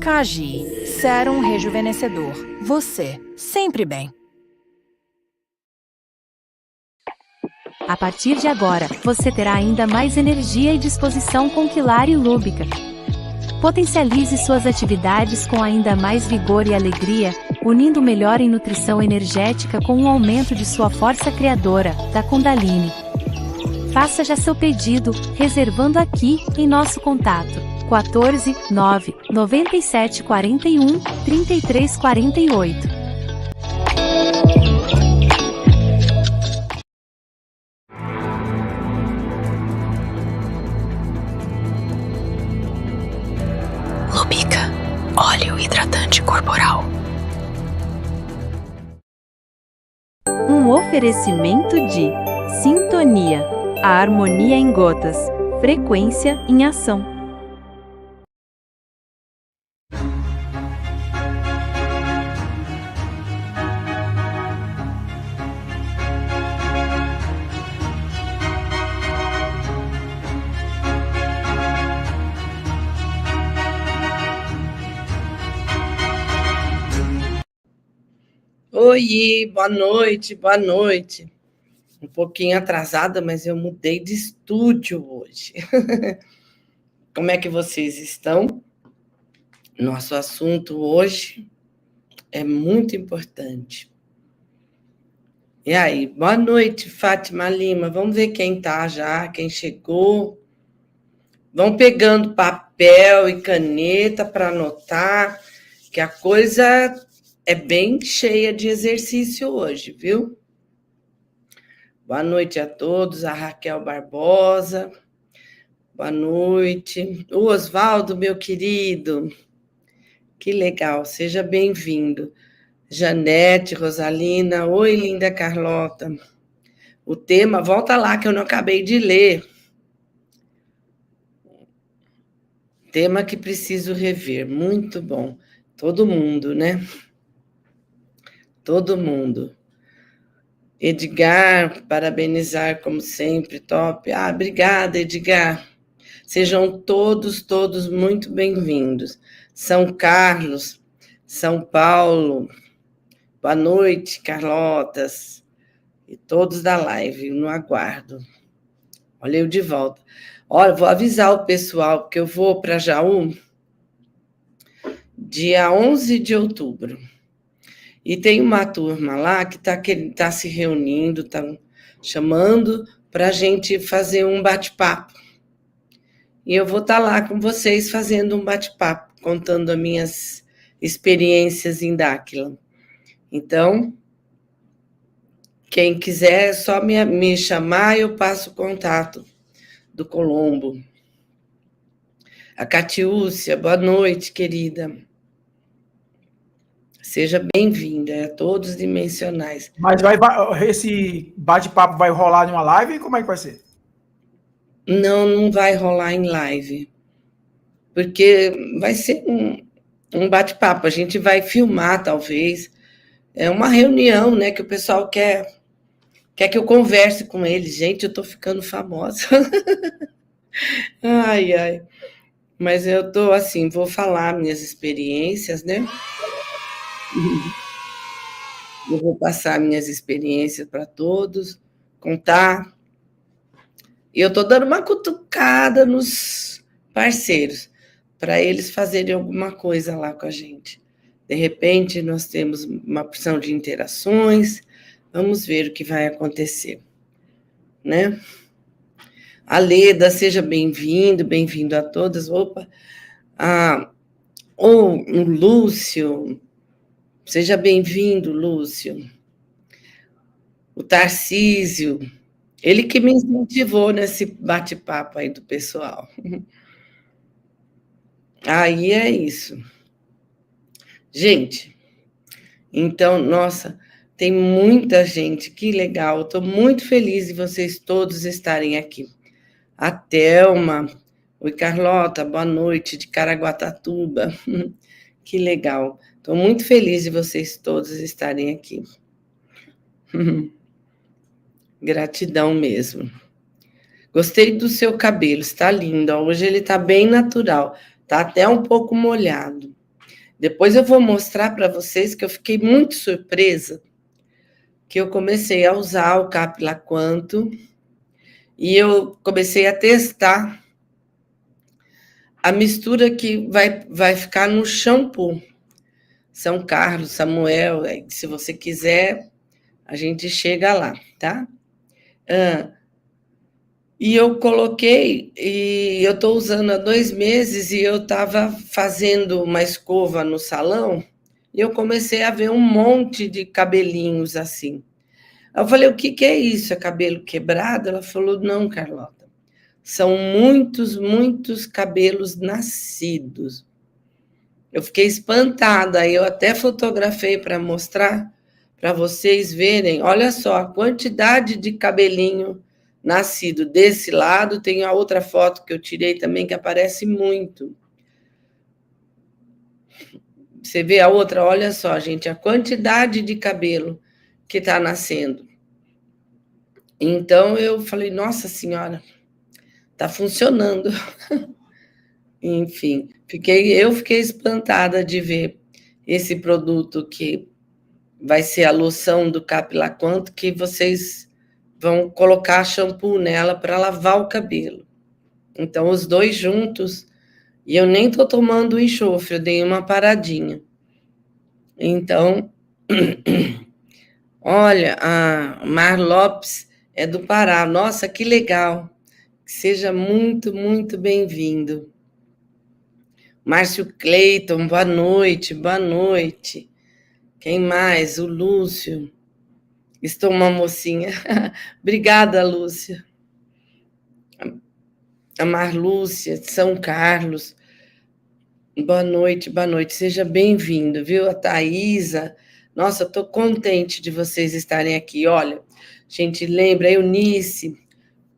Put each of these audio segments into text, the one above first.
Cagi, sérum rejuvenescedor. Você, sempre bem. A partir de agora, você terá ainda mais energia e disposição com Quilari Lúbica. Potencialize suas atividades com ainda mais vigor e alegria, unindo o melhor em nutrição energética com um aumento de sua força criadora, da Kundalini. Faça já seu pedido, reservando aqui, em nosso contato, 14 9 97 41 33 48. Lúbica, óleo hidratante corporal. Um oferecimento de Sintonia, a harmonia em gotas, frequência em ação. Oi, boa noite, boa noite. Um pouquinho atrasada, mas eu mudei de estúdio hoje. Como é que vocês estão? Nosso assunto hoje é muito importante. E aí, boa noite, Fátima Lima. Vamos ver quem tá já, quem chegou. Vão pegando papel e caneta para anotar, que a coisa é bem cheia de exercício hoje, viu? Boa noite a todos, a Raquel Barbosa. Boa noite. O Oswaldo, meu querido. Que legal, seja bem-vindo. Janete, Rosalina. Oi, linda Carlota. O tema, volta lá que eu não acabei de ler. Tema que preciso rever. Muito bom. Todo mundo, né? Todo mundo. Edgar, parabenizar como sempre, top. Ah, obrigada, Edgar. Sejam todos muito bem-vindos. São Carlos, São Paulo, boa noite, Carlotas, e todos da live, no aguardo. Olha eu de volta. Olha, vou avisar o pessoal, porque eu vou para Jaú dia 11 de outubro. E tem uma turma lá que tá se reunindo, está chamando para a gente fazer um bate-papo. E eu vou estar lá com vocês fazendo um bate-papo, contando as minhas experiências em Dáquila. Então, quem quiser, é só me chamar e eu passo o contato do Colombo. A Catiúcia, boa noite, querida. Seja bem-vinda, a todos dimensionais. Mas esse bate-papo vai rolar em uma live? Como é que vai ser? Não vai rolar em live, porque vai ser um bate-papo. A gente vai filmar, talvez. É uma reunião, né, que o pessoal quer que eu converse com eles. Gente, eu tô ficando famosa. Ai. Mas eu tô assim, vou falar minhas experiências, né? Eu vou passar minhas experiências para todos, contar. E eu tô dando uma cutucada nos parceiros, para eles fazerem alguma coisa lá com a gente. De repente, nós temos uma porção de interações, vamos ver o que vai acontecer, né? A Leda, seja bem-vindo a todas. Opa! O Lúcio, seja bem-vindo, Lúcio. O Tarcísio, ele que me incentivou nesse bate-papo aí do pessoal. Aí é isso. Gente, então, nossa, tem muita gente, que legal. Estou muito feliz de vocês todos estarem aqui. A Thelma, oi Carlota, boa noite, de Caraguatatuba. Que legal. Estou muito feliz de vocês todos estarem aqui. Gratidão mesmo. Gostei do seu cabelo, está lindo. Hoje ele está bem natural, está até um pouco molhado. Depois eu vou mostrar para vocês que eu fiquei muito surpresa, que eu comecei a usar o Capila Quanto e eu comecei a testar a mistura que vai ficar no shampoo. São Carlos, Samuel, se você quiser, a gente chega lá, tá? E eu coloquei, e eu estou usando há 2 meses, e eu estava fazendo uma escova no salão, e eu comecei a ver um monte de cabelinhos assim. Eu falei, o que é isso? É cabelo quebrado? Ela falou, não, Carlota, são muitos, muitos cabelos nascidos. Eu fiquei espantada, aí eu até fotografei para mostrar, para vocês verem. Olha só a quantidade de cabelinho nascido desse lado. Tem a outra foto que eu tirei também, que aparece muito. Você vê a outra? Olha só, gente, a quantidade de cabelo que está nascendo. Então, eu falei, nossa senhora, está funcionando. Enfim, eu fiquei espantada de ver esse produto que vai ser a loção do Capila Quanto, que vocês vão colocar shampoo nela para lavar o cabelo. Então, os dois juntos, e eu nem estou tomando o enxofre, eu dei uma paradinha. Então, olha, a Mar Lopes é do Pará. Nossa, que legal. Que seja muito, muito bem-vindo. Márcio Cleiton, boa noite, boa noite. Quem mais? O Lúcio. Estou uma mocinha. Obrigada, Lúcia. A Marlúcia, de São Carlos. Boa noite, boa noite. Seja bem-vindo, viu? A Thaisa. Nossa, estou contente de vocês estarem aqui. Olha, gente, lembra, Eunice,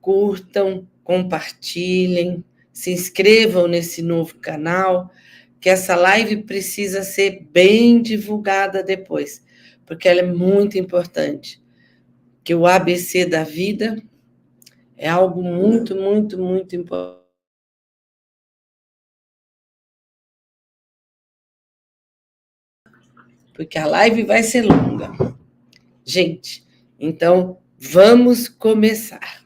curtam, compartilhem, se inscrevam nesse novo canal, que essa live precisa ser bem divulgada depois, porque ela é muito importante. Que o ABC da vida é algo muito, muito, muito importante. Porque a live vai ser longa. Gente, então vamos começar.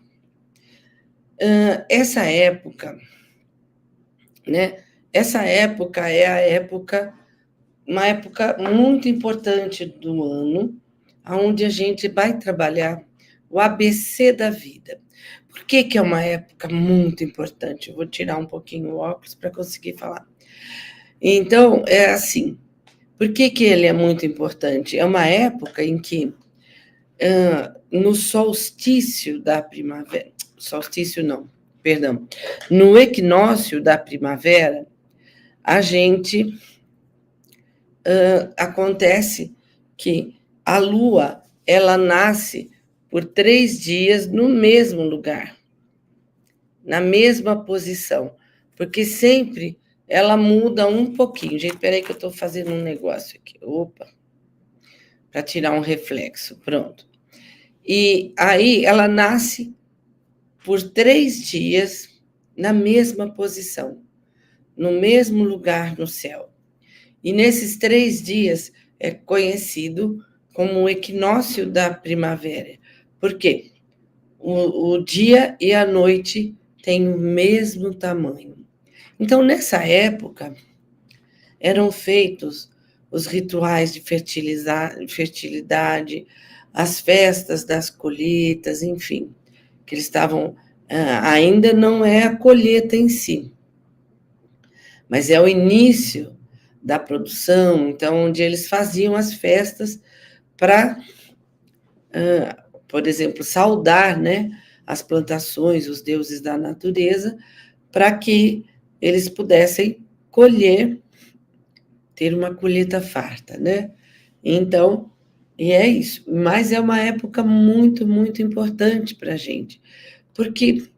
Essa época, né? Essa época é uma época muito importante do ano, onde a gente vai trabalhar o ABC da vida. Por que é uma época muito importante? Eu vou tirar um pouquinho o óculos para conseguir falar. Então, é assim, por que ele é muito importante? É uma época em que, no solstício da primavera, solstício não, perdão, no equinócio da primavera, a gente, acontece que a Lua, ela nasce por 3 dias no mesmo lugar, na mesma posição, porque sempre ela muda um pouquinho. Gente, peraí que eu estou fazendo um negócio aqui. Opa! Para tirar um reflexo, pronto. E aí ela nasce por 3 dias na mesma posição, no mesmo lugar no céu. E nesses 3 dias é conhecido como o equinócio da primavera. Por quê? O dia e a noite têm o mesmo tamanho. Então, nessa época, eram feitos os rituais de fertilidade, as festas das colheitas, enfim, que eles estavam... ainda não é a colheita em si, mas é o início da produção, então, onde eles faziam as festas para, por exemplo, saudar, né, as plantações, os deuses da natureza, para que eles pudessem colher, ter uma colheita farta, né? Então, e é isso. Mas é uma época muito, muito importante para a gente, porque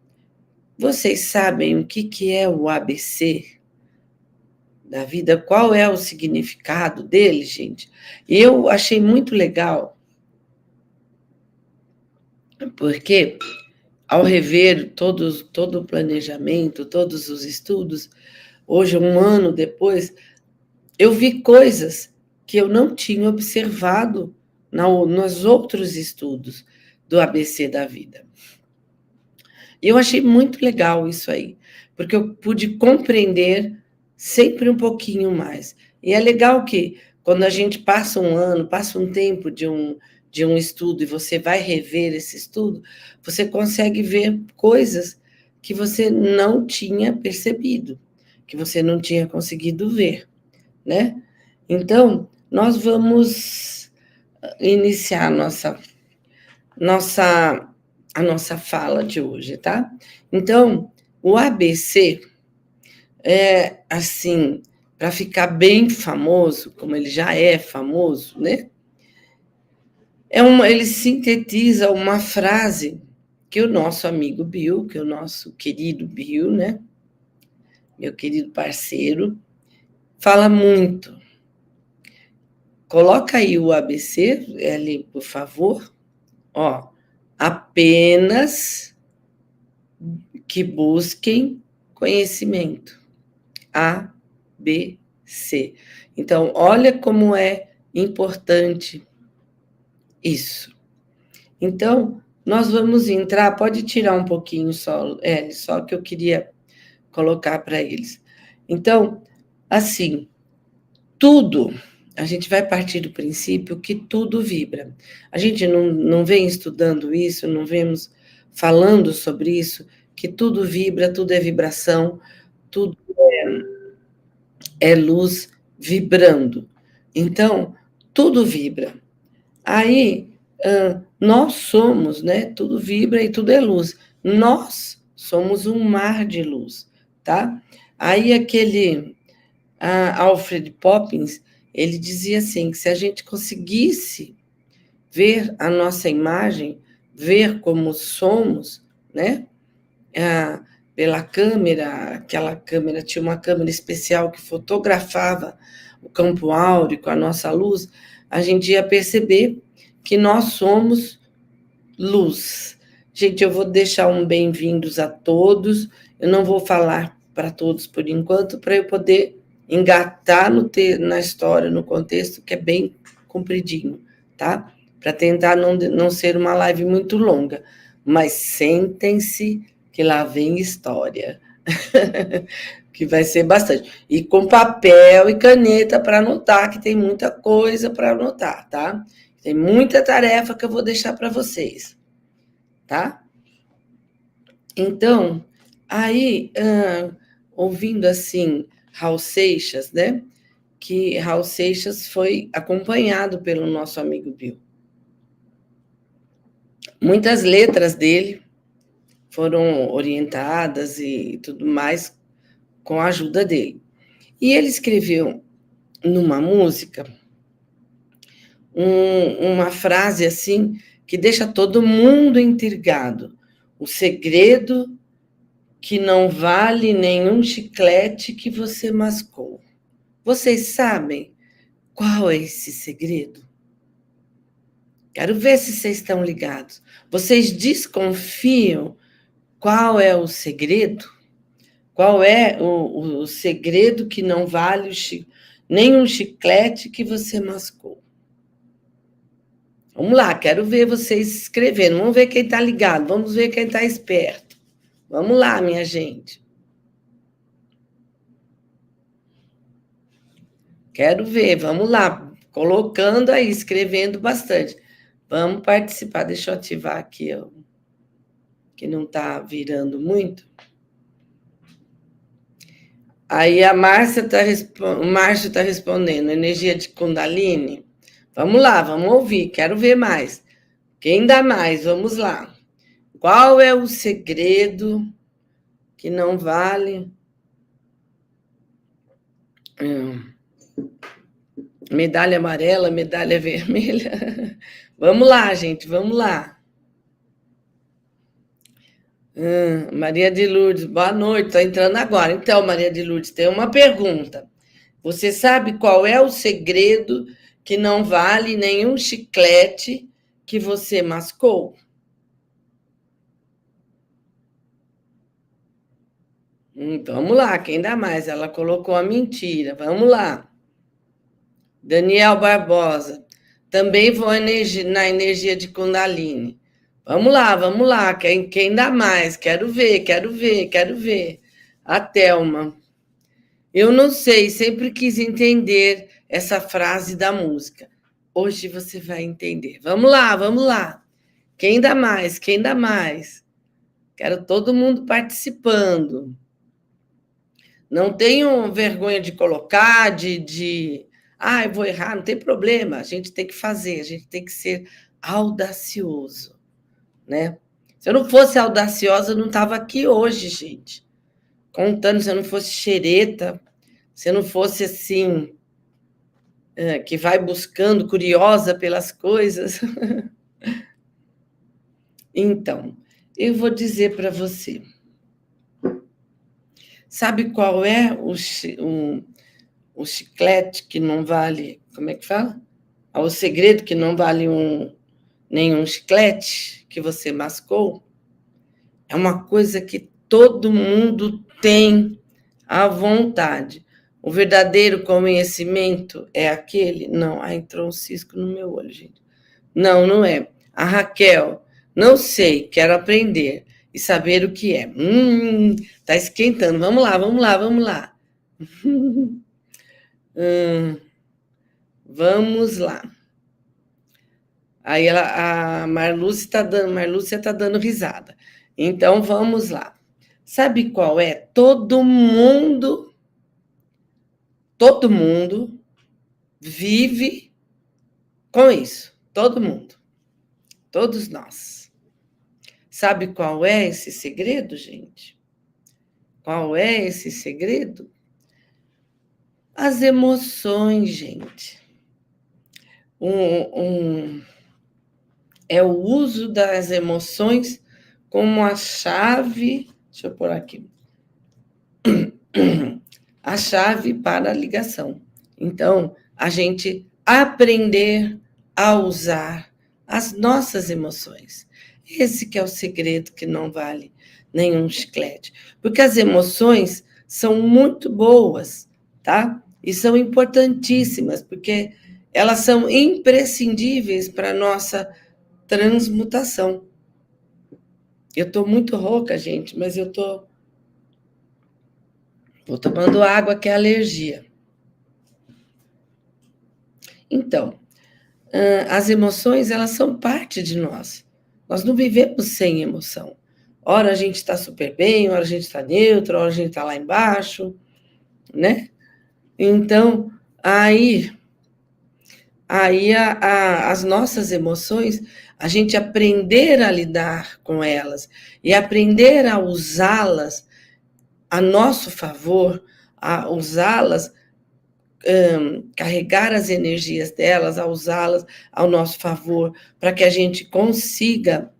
vocês sabem o que é o ABC da vida? Qual é o significado dele, gente? Eu achei muito legal, porque ao rever todo o planejamento, todos os estudos, hoje, um ano depois, eu vi coisas que eu não tinha observado nos outros estudos do ABC da vida. E eu achei muito legal isso aí, porque eu pude compreender sempre um pouquinho mais. E é legal que, quando a gente passa um ano, passa um tempo de um estudo e você vai rever esse estudo, você consegue ver coisas que você não tinha percebido, que você não tinha conseguido ver, né? Então, nós vamos iniciar a nossa fala de hoje, tá? Então, o ABC é, assim, para ficar bem famoso, como ele já é famoso, né? Ele sintetiza uma frase que o nosso amigo Bill, que é o nosso querido Bill, né? Meu querido parceiro, fala muito. Coloca aí o ABC, Eli, por favor. Ó, apenas que busquem conhecimento. A, B, C. Então, olha como é importante isso. Então, nós vamos entrar, pode tirar um pouquinho só que eu queria colocar para eles. Então, assim, tudo, a gente vai partir do princípio que tudo vibra. A gente não vem estudando isso, não vemos falando sobre isso, que tudo vibra, tudo é vibração, tudo é luz vibrando. Então, tudo vibra. Aí, nós somos, né? Tudo vibra e tudo é luz. Nós somos um mar de luz, tá? Aí, Alfred Poppins, ele dizia assim, que se a gente conseguisse ver a nossa imagem, ver como somos, né? Pela câmera, aquela câmera, tinha uma câmera especial que fotografava o campo áureo com a nossa luz, a gente ia perceber que nós somos luz. Gente, eu vou deixar um bem-vindos a todos, eu não vou falar para todos por enquanto, para eu poder engatar na história, no contexto, que é bem compridinho, tá? Para tentar não ser uma live muito longa, mas sentem-se que lá vem história, que vai ser bastante. E com papel e caneta para anotar, que tem muita coisa para anotar, tá? Tem muita tarefa que eu vou deixar para vocês, tá? Então, aí, ouvindo assim, Raul Seixas, né? Que Raul Seixas foi acompanhado pelo nosso amigo Bill. Muitas letras dele foram orientadas e tudo mais com a ajuda dele. E ele escreveu numa música uma frase assim que deixa todo mundo intrigado. O segredo que não vale nenhum chiclete que você mascou. Vocês sabem qual é esse segredo? Quero ver se vocês estão ligados. Vocês desconfiam qual é o segredo? Qual é o segredo que não vale nem um chiclete que você mascou? Vamos lá, quero ver vocês escrevendo. Vamos ver quem está ligado, vamos ver quem está esperto. Vamos lá, minha gente. Quero ver, vamos lá. Colocando aí, escrevendo bastante. Vamos participar. Deixa eu ativar aqui, ó, que não está virando muito. Aí a Márcia o Márcio está respondendo, energia de Kundalini. Vamos lá, vamos ouvir, quero ver mais. Quem dá mais? Vamos lá. Qual é o segredo que não vale? Medalha amarela, medalha vermelha. Vamos lá, gente, vamos lá. Maria de Lourdes, boa noite, está entrando agora. Então, Maria de Lourdes, tem uma pergunta. Você sabe qual é o segredo que não vale nenhum chiclete que você mascou? Vamos lá, quem dá mais? Ela colocou a mentira. Vamos lá. Daniel Barbosa. Também vou na energia de Kundalini. Vamos lá. Quem dá mais? Quero ver. A Thelma. Eu não sei, sempre quis entender essa frase da música. Hoje você vai entender. Vamos lá. Quem dá mais? Quero todo mundo participando. Não tenho vergonha de colocar, eu vou errar, não tem problema. A gente tem que fazer, a gente tem que ser audacioso, né? Se eu não fosse audaciosa, eu não estava aqui hoje, gente. Contando, se eu não fosse xereta, se eu não fosse assim, que vai buscando, curiosa pelas coisas. Então, eu vou dizer para você. Sabe qual é o chiclete que não vale... Como é que fala? O segredo que não vale nenhum chiclete que você mascou? É uma coisa que todo mundo tem à vontade. O verdadeiro conhecimento é aquele? Não. Entrou um cisco no meu olho, gente. Não é. A Raquel, não sei, quero aprender e saber o que é. Tá esquentando. Vamos lá. Vamos lá. Aí a Marlúcia tá dando risada. Então, vamos lá. Sabe qual é? Todo mundo vive com isso. Todo mundo. Todos nós. Sabe qual é esse segredo, gente? Qual é esse segredo? As emoções, gente. É o uso das emoções como a chave... Deixa eu pôr aqui. A chave para a ligação. Então, a gente aprender a usar as nossas emoções. Esse que é o segredo que não vale nenhum chiclete. Porque as emoções são muito boas, tá? E são importantíssimas, porque elas são imprescindíveis para a nossa transmutação. Eu estou muito rouca, gente, mas eu estou tomando água, que é alergia. Então, as emoções, elas são parte de nós. Nós não vivemos sem emoção. Ora a gente está super bem, ora a gente está neutro, ora a gente está lá embaixo, né? Então, aí as nossas emoções, a gente aprender a lidar com elas e aprender a usá-las a nosso favor, a usá-las, carregar as energias delas, a usá-las ao nosso favor, para que a gente consiga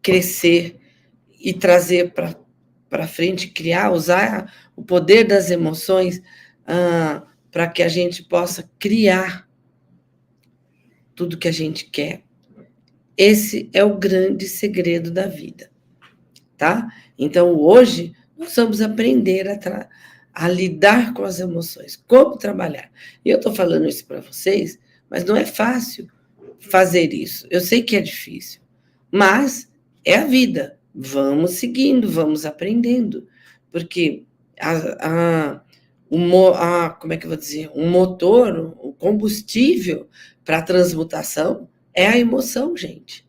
crescer e trazer para frente, usar o poder das emoções para que a gente possa criar tudo que a gente quer. Esse é o grande segredo da vida, tá? Então, hoje, nós vamos aprender a lidar com as emoções, como trabalhar. E eu estou falando isso para vocês, mas não é fácil fazer isso. Eu sei que é difícil, mas é a vida. Vamos seguindo, vamos aprendendo, porque como é que eu vou dizer? O motor, o combustível para a transmutação é a emoção, gente.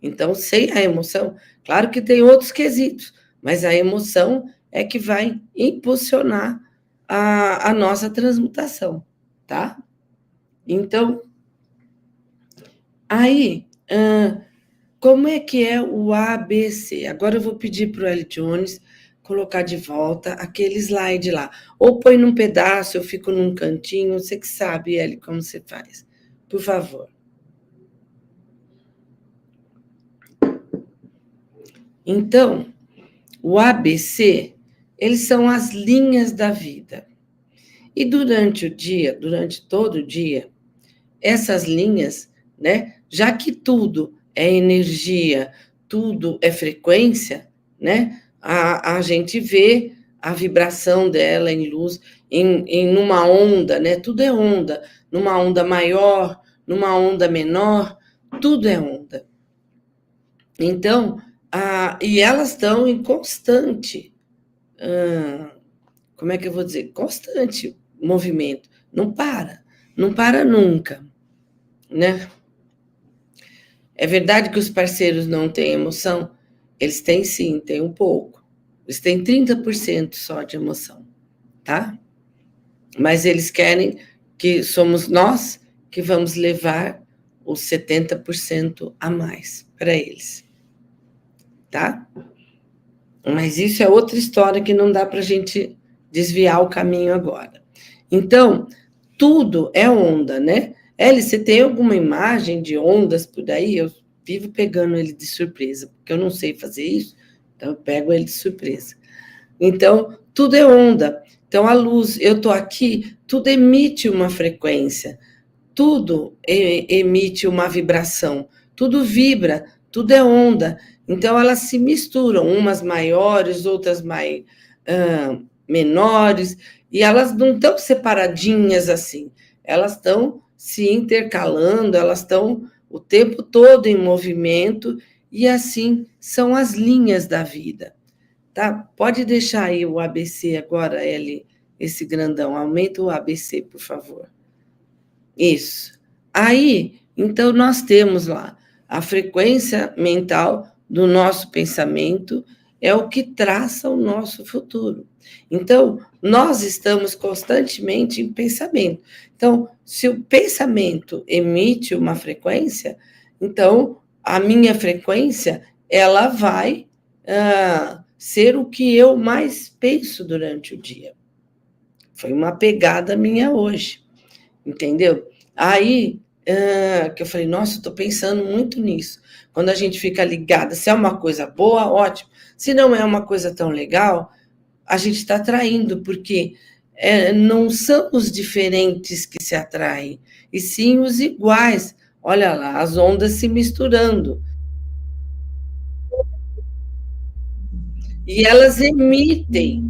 Então, sem a emoção, claro que tem outros quesitos, mas a emoção é que vai impulsionar a nossa transmutação, tá? Então, aí, como é que é o ABC? Agora eu vou pedir para o Eli Jones colocar de volta aquele slide lá. Ou põe num pedaço, eu fico num cantinho, você que sabe, Eli, como você faz. Por favor. Então, o ABC, eles são as linhas da vida. E durante todo o dia, essas linhas, né, já que tudo é energia, tudo é frequência, né, a gente vê a vibração dela em luz numa onda, né? Tudo é onda, numa onda maior, numa onda menor, tudo é onda. Então, e elas estão em constante, como é que eu vou dizer? Constante movimento. Não para nunca, né? É verdade que os parceiros não têm emoção? Eles têm sim, têm um pouco. Eles têm 30% só de emoção, tá? Mas eles querem que somos nós que vamos levar os 70% a mais para eles, tá? Mas isso é outra história que não dá para a gente desviar o caminho agora. Então, tudo é onda, né? Eli, você tem alguma imagem de ondas por aí? Eu vivo pegando ele de surpresa, porque eu não sei fazer isso, então eu pego ele de surpresa. Então, tudo é onda. Então, a luz, eu estou aqui, tudo emite uma frequência, tudo emite uma vibração, tudo vibra, tudo é onda. Então, elas se misturam, umas maiores, outras menores, e elas não estão separadinhas assim, elas estão se intercalando, elas estão o tempo todo em movimento, e assim são as linhas da vida. Tá? Pode deixar aí o ABC agora, Eli, esse grandão. Aumenta o ABC, por favor. Isso. Aí, então, nós temos lá a frequência mental do nosso pensamento é o que traça o nosso futuro. Então, nós estamos constantemente em pensamento. Então, se o pensamento emite uma frequência, então, a minha frequência, ela vai ser o que eu mais penso durante o dia. Foi uma pegada minha hoje, entendeu? Aí, que eu falei, nossa, estou pensando muito nisso. Quando a gente fica ligada, se é uma coisa boa, ótimo. Se não é uma coisa tão legal, a gente está atraindo, porque não são os diferentes que se atraem, e sim os iguais. Olha lá, as ondas se misturando. E elas emitem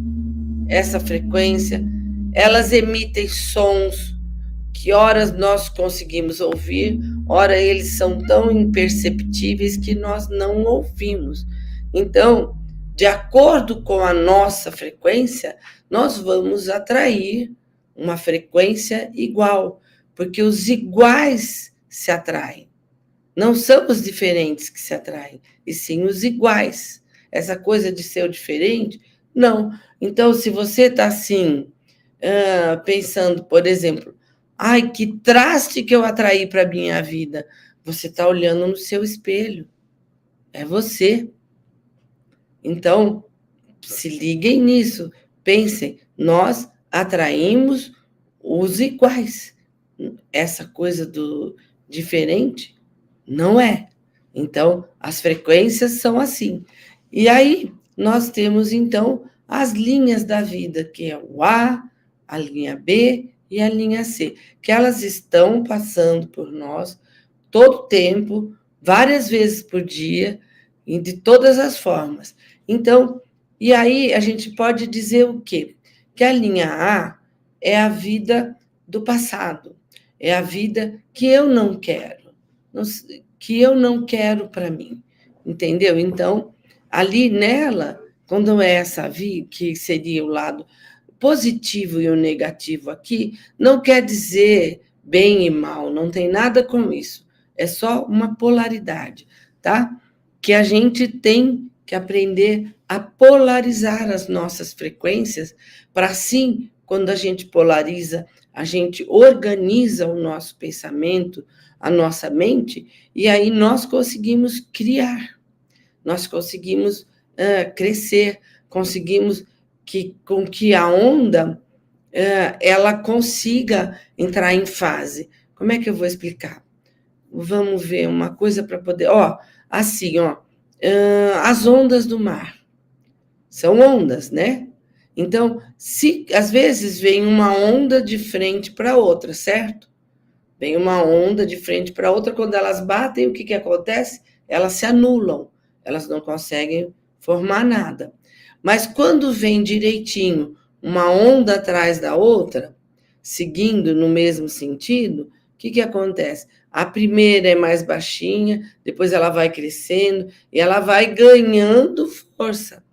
essa frequência, elas emitem sons que horas nós conseguimos ouvir, ora eles são tão imperceptíveis que nós não ouvimos. Então, de acordo com a nossa frequência, nós vamos atrair uma frequência igual, porque os iguais se atraem. Não são os diferentes que se atraem, e sim os iguais. Essa coisa de ser o diferente, não. Então, se você está assim, pensando, por exemplo, ai, que traste que eu atraí para a minha vida, você está olhando no seu espelho. É você. Então, se liguem nisso, pensem, nós atraímos os iguais. Essa coisa do diferente não é. Então, as frequências são assim. E aí, nós temos, então, as linhas da vida, que é o A, a linha B e a linha C, que elas estão passando por nós todo o tempo, várias vezes por dia, e de todas as formas. Então, e aí a gente pode dizer o quê? Que a linha A é a vida do passado, é a vida que eu não quero, que eu não quero para mim, entendeu? Então, ali nela, quando é essa vida, que seria o lado positivo e o negativo aqui, não quer dizer bem e mal, não tem nada com isso, é só uma polaridade, tá? Que a gente tem que aprender a polarizar as nossas frequências, para assim, quando a gente polariza, a gente organiza o nosso pensamento, a nossa mente, e aí nós conseguimos criar, nós conseguimos crescer, conseguimos com que a onda ela consiga entrar em fase. Como é que eu vou explicar? Vamos ver uma coisa para poder... assim, as ondas do mar. São ondas, né? Então, se às vezes vem uma onda de frente para outra, certo? Vem uma onda de frente para outra, quando elas batem, o que acontece? Elas se anulam, elas não conseguem formar nada. Mas quando vem direitinho, uma onda atrás da outra, seguindo no mesmo sentido, o que acontece? A primeira é mais baixinha, depois ela vai crescendo e ela vai ganhando força,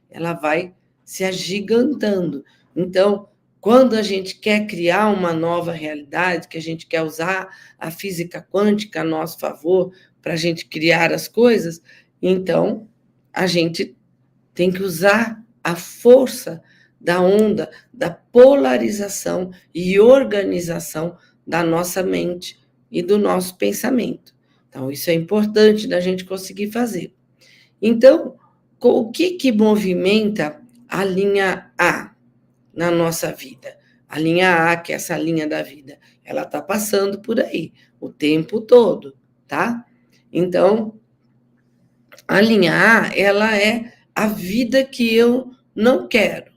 ela vai se agigantando. Então, quando a gente quer criar uma nova realidade, que a gente quer usar a física quântica a nosso favor para a gente criar as coisas, então a gente tem que usar a força da onda, da polarização e organização da nossa mente e do nosso pensamento. Então, isso é importante da gente conseguir fazer. Então, o que movimenta a linha A na nossa vida? A linha A, que é essa linha da vida, ela está passando por aí o tempo todo, tá? Então, a linha A, ela é a vida que eu não quero,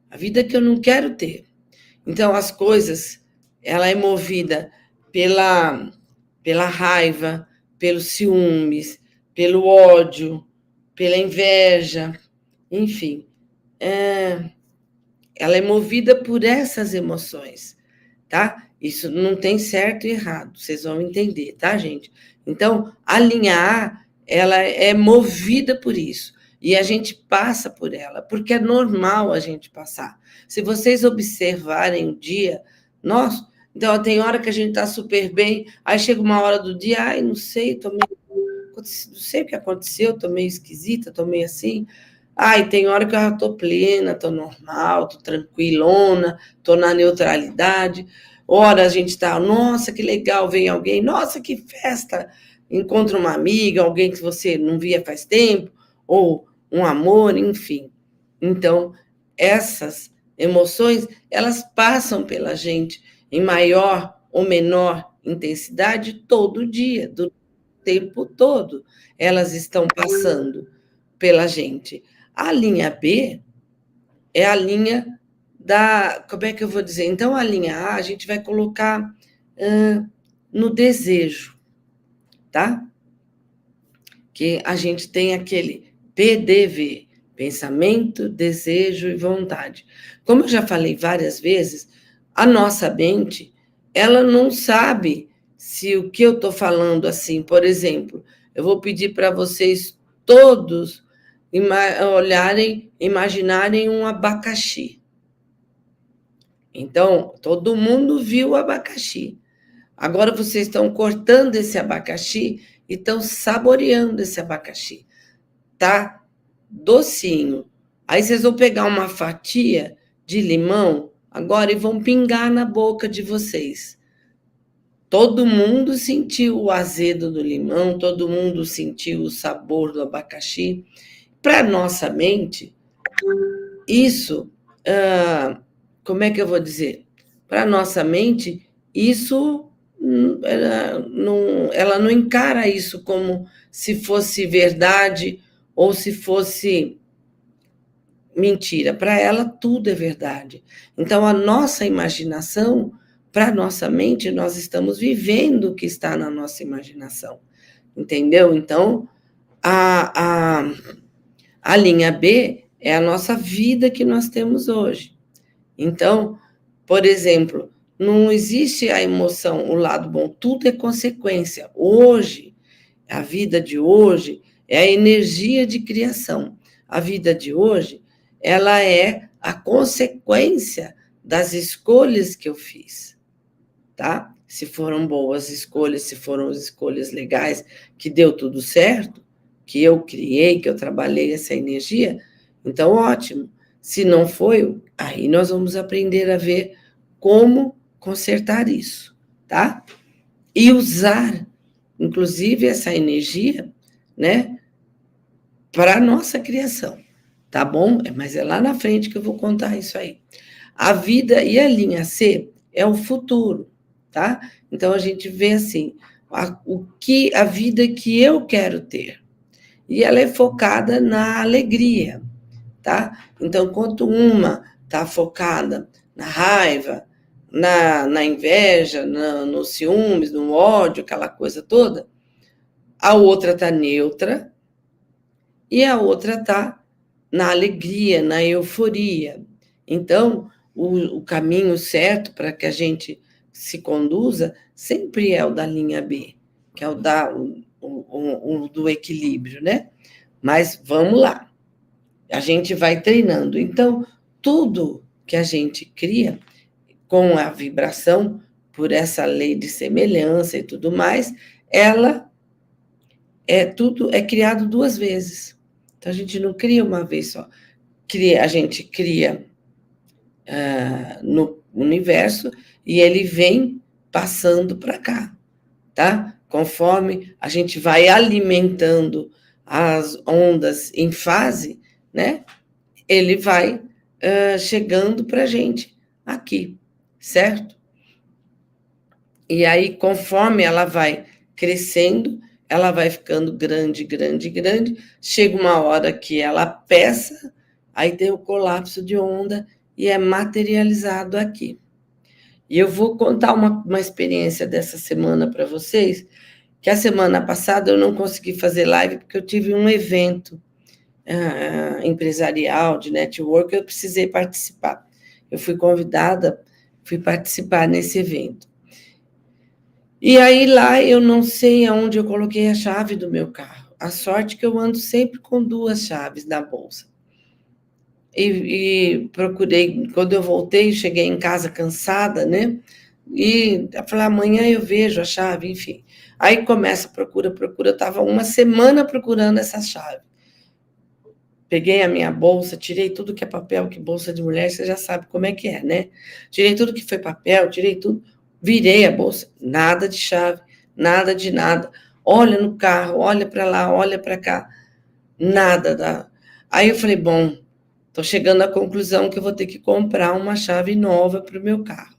a vida que eu não quero ter. Então, as coisas, ela é movida pela raiva, pelos ciúmes, pelo ódio, pela inveja, enfim. Ela é movida por essas emoções, tá? Isso não tem certo e errado, vocês vão entender, tá, gente? Então, a linha A, ela é movida por isso. E a gente passa por ela, porque é normal a gente passar. Se vocês observarem o dia, então tem hora que a gente está super bem, aí chega uma hora do dia, ai, não sei, não sei o que aconteceu, estou meio esquisita, estou meio assim. Ai, tem hora que eu já estou plena, estou normal, estou tranquilona, estou na neutralidade. Ora a gente está, nossa, que legal, vem alguém, nossa, que festa, encontra uma amiga, alguém que você não via faz tempo, ou um amor, enfim. Então, essas emoções, elas passam pela gente em maior ou menor intensidade todo dia, do tempo todo, elas estão passando pela gente. A linha B é a linha como é que eu vou dizer? Então, a linha A, a gente vai colocar no desejo, tá? Que a gente tem aquele PDV, pensamento, desejo e vontade. Como eu já falei várias vezes, a nossa mente, ela não sabe se o que eu estou falando assim, por exemplo, eu vou pedir para vocês todos imaginarem um abacaxi. Então, todo mundo viu o abacaxi. Agora vocês estão cortando esse abacaxi e estão saboreando esse abacaxi. Tá docinho. Aí vocês vão pegar uma fatia de limão agora e vão pingar na boca de vocês. Todo mundo sentiu o azedo do limão, todo mundo sentiu o sabor do abacaxi. Para nossa mente, isso, como é que eu vou dizer? Para nossa mente, isso, ela não encara isso como se fosse verdade ou se fosse mentira. Para ela, tudo é verdade. Então, a nossa imaginação, para a nossa mente, nós estamos vivendo o que está na nossa imaginação. Entendeu? Então, a linha B é a nossa vida que nós temos hoje. Então, por exemplo, não existe a emoção, o lado bom, tudo é consequência. Hoje, a vida de hoje é a energia de criação. A vida de hoje, ela é a consequência das escolhas que eu fiz, tá? Se foram boas escolhas, se foram escolhas legais, que deu tudo certo, que eu criei, que eu trabalhei essa energia, então ótimo. Se não foi, aí nós vamos aprender a ver como consertar isso, tá? E usar, inclusive, essa energia, né, para a nossa criação, tá bom? Mas é lá na frente que eu vou contar isso aí. A vida e a linha C é o futuro, tá? Então, a gente vê assim, a vida que eu quero ter. E ela é focada na alegria, tá? Então, enquanto uma está focada na raiva, na inveja, no ciúmes, no ódio, aquela coisa toda, a outra está neutra e a outra está na alegria, na euforia. Então, o caminho certo para que a gente se conduza sempre é o da linha B, que é o do equilíbrio, né? Mas vamos lá, a gente vai treinando. Então, tudo que a gente cria com a vibração, por essa lei de semelhança e tudo mais, tudo é criado duas vezes. Então, a gente não cria uma vez só. A gente cria no universo e ele vem passando para cá, tá? Conforme a gente vai alimentando as ondas em fase, né? Ele vai chegando para a gente aqui, certo? E aí, conforme ela vai crescendo, ela vai ficando grande, grande, grande. Chega uma hora que ela peça, aí tem o colapso de onda e é materializado aqui. E eu vou contar uma experiência dessa semana para vocês, que a semana passada eu não consegui fazer live porque eu tive um evento empresarial, de network, eu precisei participar. Eu fui convidada, fui participar nesse evento. E aí lá eu não sei aonde eu coloquei a chave do meu carro. A sorte que eu ando sempre com duas chaves na bolsa. E procurei, quando eu voltei, cheguei em casa cansada, né? E eu falei, amanhã eu vejo a chave, enfim. Aí começa a procura. Eu estava uma semana procurando essa chave. Peguei a minha bolsa, tirei tudo que é papel, que bolsa de mulher, você já sabe como é que é, né? Tirei tudo que foi papel, tirei tudo. Virei a bolsa, nada de chave, nada de nada. Olha no carro, olha para lá, olha para cá, nada. Aí eu falei, bom, estou chegando à conclusão que eu vou ter que comprar uma chave nova para o meu carro.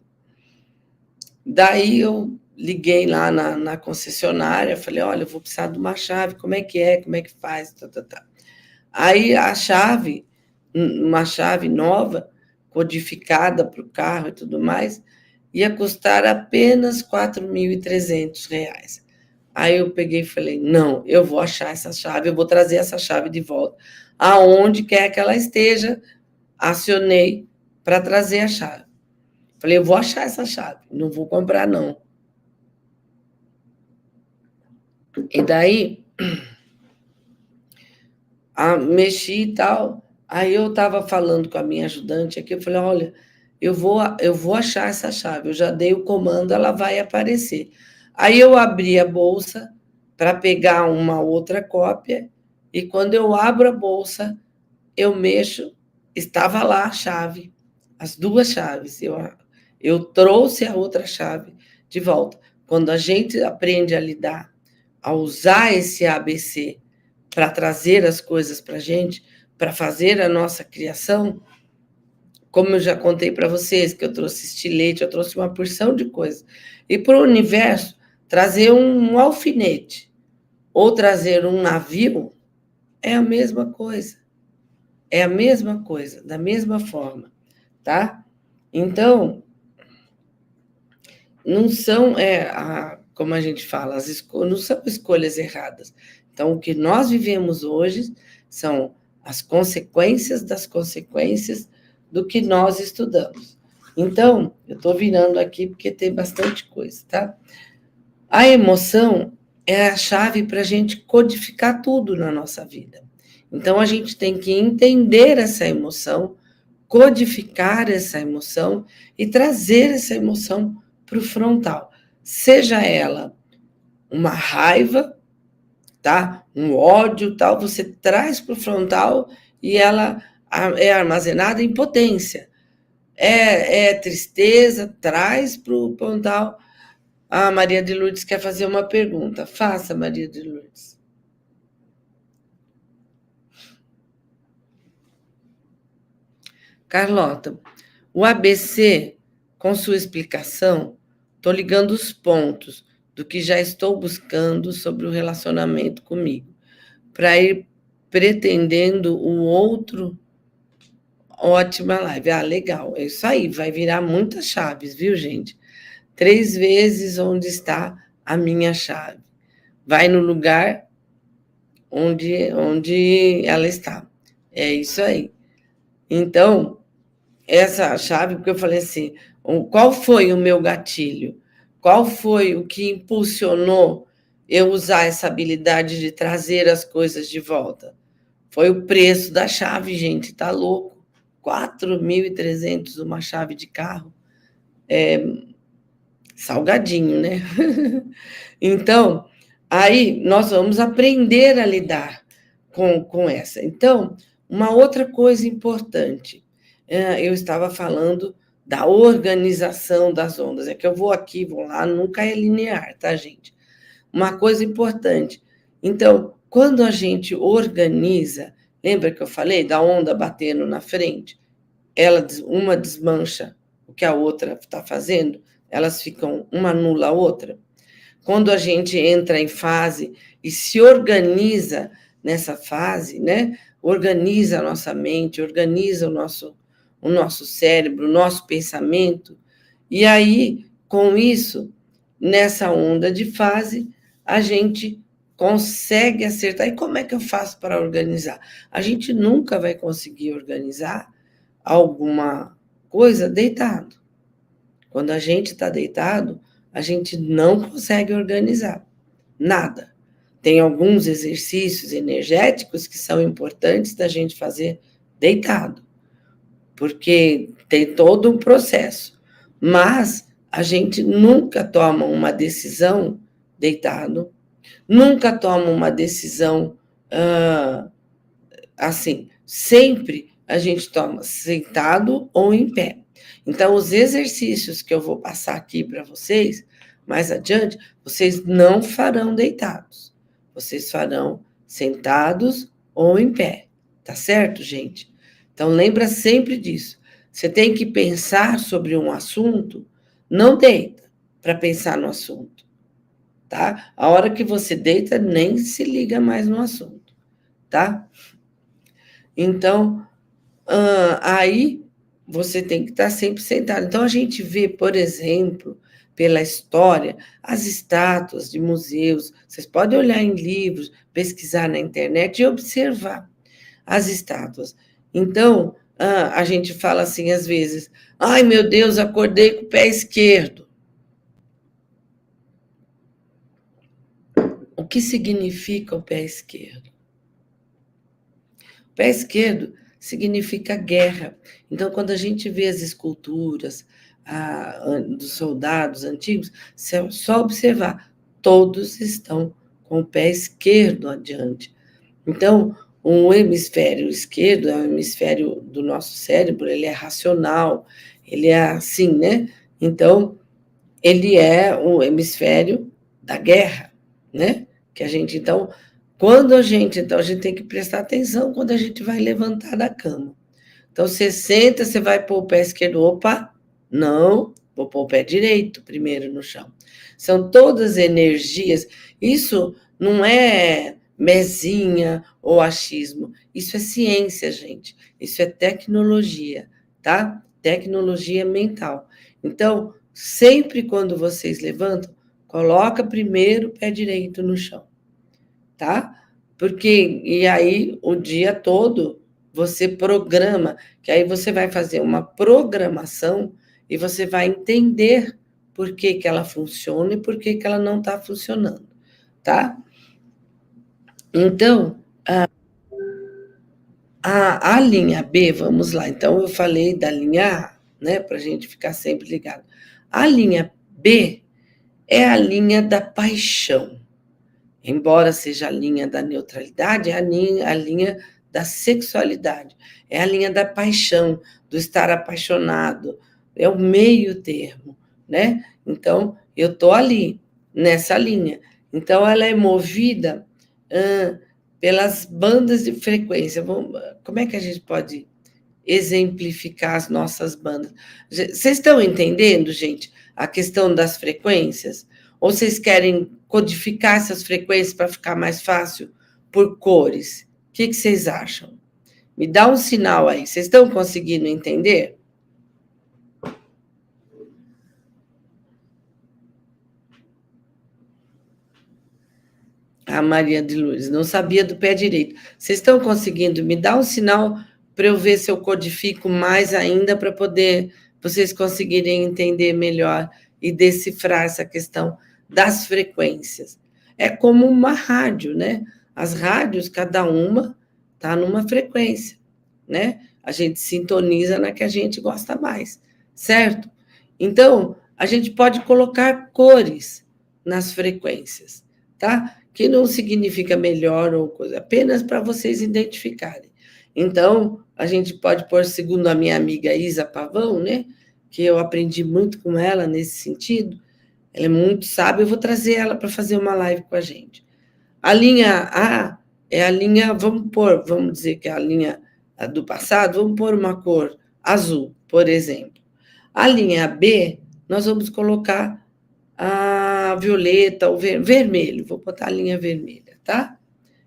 Daí eu liguei lá na concessionária, falei, olha, eu vou precisar de uma chave, como é que faz? Aí a chave, uma chave nova, codificada para o carro e tudo mais, ia custar apenas R$ 4.300. Aí eu peguei e falei, não, eu vou achar essa chave, eu vou trazer essa chave de volta, aonde quer que ela esteja, acionei para trazer a chave. Falei, eu vou achar essa chave, não vou comprar, não. E daí, mexi e tal, aí eu estava falando com a minha ajudante aqui, eu falei, olha, eu vou achar essa chave, eu já dei o comando, ela vai aparecer. Aí eu abri a bolsa para pegar uma outra cópia, e quando eu abro a bolsa, eu mexo, estava lá a chave, as duas chaves. Eu trouxe a outra chave de volta. Quando a gente aprende a lidar, a usar esse ABC para trazer as coisas para a gente, para fazer a nossa criação, como eu já contei para vocês, que eu trouxe estilete, eu trouxe uma porção de coisas. E para o universo, trazer um alfinete ou trazer um navio é a mesma coisa. É a mesma coisa, da mesma forma, tá? Então, não são, como a gente fala, não são escolhas erradas. Então, o que nós vivemos hoje são as consequências das consequências do que nós estudamos. Então, eu estou virando aqui porque tem bastante coisa, tá? A emoção é a chave para a gente codificar tudo na nossa vida. Então, a gente tem que entender essa emoção, codificar essa emoção e trazer essa emoção para o frontal. Seja ela uma raiva, tá? Um ódio, tal, você traz para o frontal e ela é armazenada em potência. É tristeza, traz para o frontal. A Maria de Lourdes quer fazer uma pergunta. Faça, Maria de Lourdes. Carlota, o ABC, com sua explicação, estou ligando os pontos do que já estou buscando sobre o relacionamento comigo, para ir pretendendo o outro. Ótima live. Legal. É isso aí. Vai virar muitas chaves, viu, gente? 3 vezes onde está a minha chave. Vai no lugar onde ela está. É isso aí. Então, essa chave, porque eu falei assim, qual foi o meu gatilho? Qual foi o que impulsionou eu usar essa habilidade de trazer as coisas de volta? Foi o preço da chave, gente, tá louco? 4.300 uma chave de carro. Salgadinho, né? Então, aí nós vamos aprender a lidar com essa. Então, uma outra coisa importante, eu estava falando da organização das ondas, é que eu vou aqui, vou lá, nunca é linear, tá, gente? Uma coisa importante. Então, quando a gente organiza, lembra que eu falei da onda batendo na frente? Uma desmancha o que a outra está fazendo, elas ficam, uma anula a outra. Quando a gente entra em fase e se organiza nessa fase, né? Organiza a nossa mente, organiza o nosso cérebro, o nosso pensamento, e aí, com isso, nessa onda de fase, a gente consegue acertar. E como é que eu faço para organizar? A gente nunca vai conseguir organizar alguma coisa deitado. Quando a gente está deitado, a gente não consegue organizar nada. Tem alguns exercícios energéticos que são importantes da gente fazer deitado, porque tem todo um processo. Mas a gente nunca toma uma decisão deitado, nunca toma uma decisão assim. Sempre a gente toma sentado ou em pé. Então, os exercícios que eu vou passar aqui para vocês, mais adiante, vocês não farão deitados. Vocês farão sentados ou em pé. Tá certo, gente? Então, lembra sempre disso. Você tem que pensar sobre um assunto, não deita para pensar no assunto, tá? A hora que você deita, nem se liga mais no assunto, tá? Então, aí você tem que estar sempre sentado. Então, a gente vê, por exemplo, pela história, as estátuas de museus. Vocês podem olhar em livros, pesquisar na internet e observar as estátuas. Então, a gente fala assim, às vezes, ai, meu Deus, acordei com o pé esquerdo. O que significa o pé esquerdo? O pé esquerdo significa guerra. Então, quando a gente vê as esculturas dos soldados antigos, é só observar, todos estão com o pé esquerdo adiante. Então, o hemisfério esquerdo é o hemisfério do nosso cérebro, ele é racional, ele é assim, né? Então, ele é o hemisfério da guerra, né? Que a gente, então, a gente tem que prestar atenção quando a gente vai levantar da cama. Então, você senta, você vai pôr o pé esquerdo, opa, não, vou pôr o pé direito primeiro no chão. São todas energias, isso não é mezinha ou achismo, isso é ciência, gente, isso é tecnologia, tá? Tecnologia mental. Então, sempre quando vocês levantam, coloca primeiro o pé direito no chão, tá? E aí o dia todo você programa, que aí você vai fazer uma programação e você vai entender por que ela funciona e por que ela não está funcionando, tá? Então, a linha B, vamos lá. Então, eu falei da linha A, né, para a gente ficar sempre ligado. A linha B é a linha da paixão. Embora seja a linha da neutralidade, é a linha da sexualidade, é a linha da paixão, do estar apaixonado, é o meio termo, né? Então, eu estou ali, nessa linha. Então, ela é movida pelas bandas de frequência. Como é que a gente pode exemplificar as nossas bandas? Vocês estão entendendo, gente, a questão das frequências? Ou vocês querem codificar essas frequências para ficar mais fácil por cores? O que vocês acham? Me dá um sinal aí. Vocês estão conseguindo entender? A Maria de Lourdes não sabia do pé direito. Vocês estão conseguindo? Me dá um sinal para eu ver se eu codifico mais ainda para poder vocês conseguirem entender melhor e decifrar essa questão das frequências. É como uma rádio, né? As rádios, cada uma está numa frequência, né? A gente sintoniza na que a gente gosta mais, certo? Então, a gente pode colocar cores nas frequências, tá? Que não significa melhor ou coisa, apenas para vocês identificarem. Então, a gente pode pôr, segundo a minha amiga Isa Pavão, né? Que eu aprendi muito com ela nesse sentido, ela é muito sábia, eu vou trazer ela para fazer uma live com a gente. A linha A é a linha, vamos dizer que é a linha do passado, vamos pôr uma cor azul, por exemplo. A linha B, nós vamos colocar a violeta, o vermelho, vou botar a linha vermelha, tá?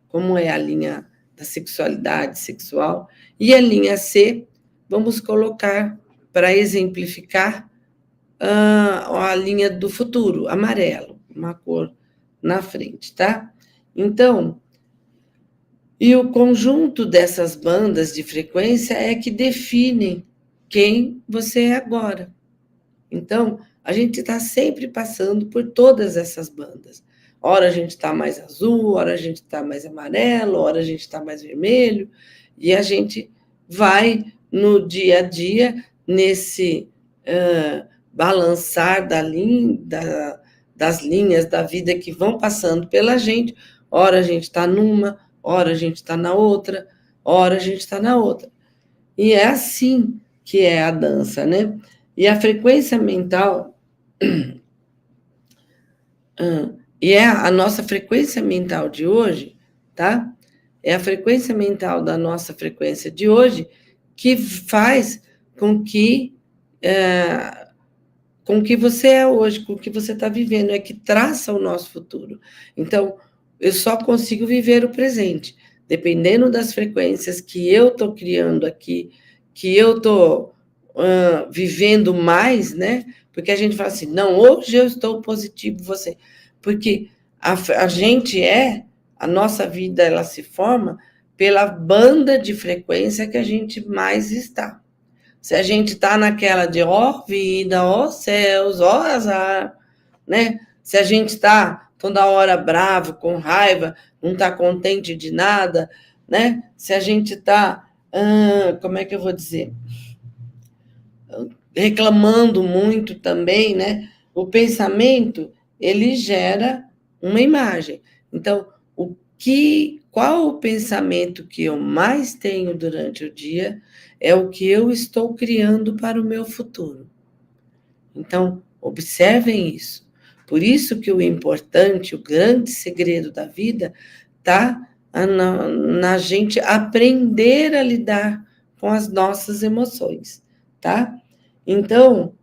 Como é a linha da sexualidade sexual. E a linha C, vamos colocar, para exemplificar, a linha do futuro, amarelo, uma cor na frente, tá? Então, e o conjunto dessas bandas de frequência é que definem quem você é agora. Então, a gente está sempre passando por todas essas bandas. Ora a gente está mais azul, ora a gente está mais amarelo, ora a gente está mais vermelho, e a gente vai no dia a dia nesse balançar das linhas da vida que vão passando pela gente. Ora a gente está numa, ora a gente está na outra, ora a gente está na outra. E é assim que é a dança, né? E a frequência mental, e é a nossa frequência mental de hoje, tá? É a frequência mental da nossa frequência de hoje que faz com que você é hoje, com o que você está vivendo, é que traça o nosso futuro. Então, eu só consigo viver o presente, dependendo das frequências que eu estou criando aqui, que eu estou vivendo mais, né? Porque a gente fala assim, não, hoje eu estou positivo, você... Porque a gente a nossa vida, ela se forma pela banda de frequência que a gente mais está. Se a gente está naquela de ó vida, ó céus, ó azar, né? Se a gente está toda hora bravo, com raiva, não está contente de nada, né? Se a gente está, como é que eu vou dizer? Reclamando muito também, né? O pensamento, ele gera uma imagem. Então, qual o pensamento que eu mais tenho durante o dia é o que eu estou criando para o meu futuro. Então, observem isso. Por isso que o importante, o grande segredo da vida está na gente aprender a lidar com as nossas emoções, tá? Então,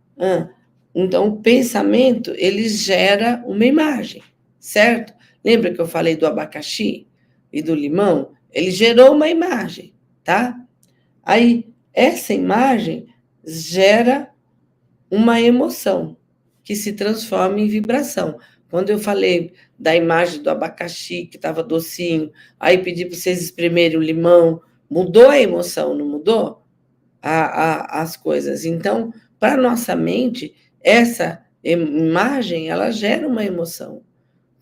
o pensamento, ele gera uma imagem, certo? Lembra que eu falei do abacaxi e do limão? Ele gerou uma imagem, tá? Aí, essa imagem gera uma emoção que se transforma em vibração. Quando eu falei da imagem do abacaxi, que estava docinho, aí pedi para vocês espremerem o limão, mudou a emoção, não mudou? As coisas. Então, para a nossa mente, essa imagem, ela gera uma emoção.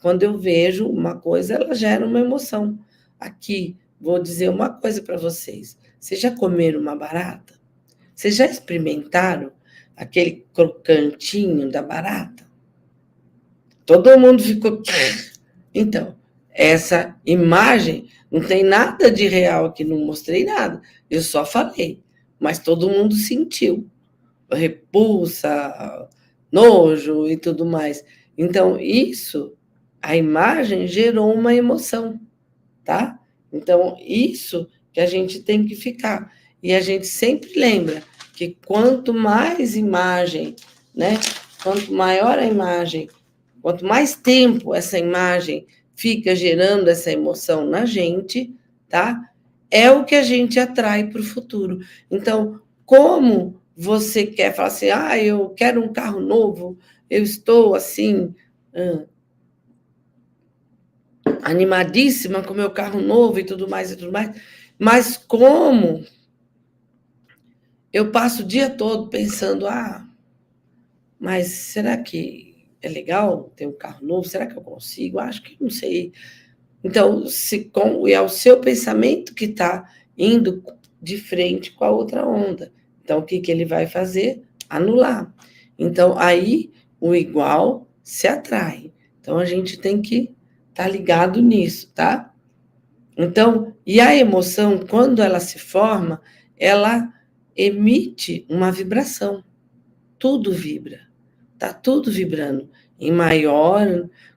Quando eu vejo uma coisa, ela gera uma emoção. Aqui, vou dizer uma coisa para vocês. Vocês já comeram uma barata? Vocês já experimentaram aquele crocantinho da barata? Todo mundo ficou... Então, essa imagem não tem nada de real aqui, não mostrei nada. Eu só falei, mas todo mundo sentiu. Repulsa, nojo e tudo mais. Então, a imagem gerou uma emoção, tá? Então, isso que a gente tem que ficar. E a gente sempre lembra que quanto mais imagem, né? Quanto maior a imagem, quanto mais tempo essa imagem fica gerando essa emoção na gente, tá? É o que a gente atrai para o futuro. Então, como você quer falar assim, eu quero um carro novo, eu estou assim, animadíssima com meu carro novo e tudo mais, mas como eu passo o dia todo pensando, mas será que é legal ter um carro novo? Será que eu consigo? Acho que não sei. Então, é o seu pensamento que está indo de frente com a outra onda. Então, o que ele vai fazer? Anular. Então, aí o igual se atrai. Então, a gente tem que estar ligado nisso, tá? Então, e a emoção, quando ela se forma, ela emite uma vibração. Tudo vibra. Tá tudo vibrando.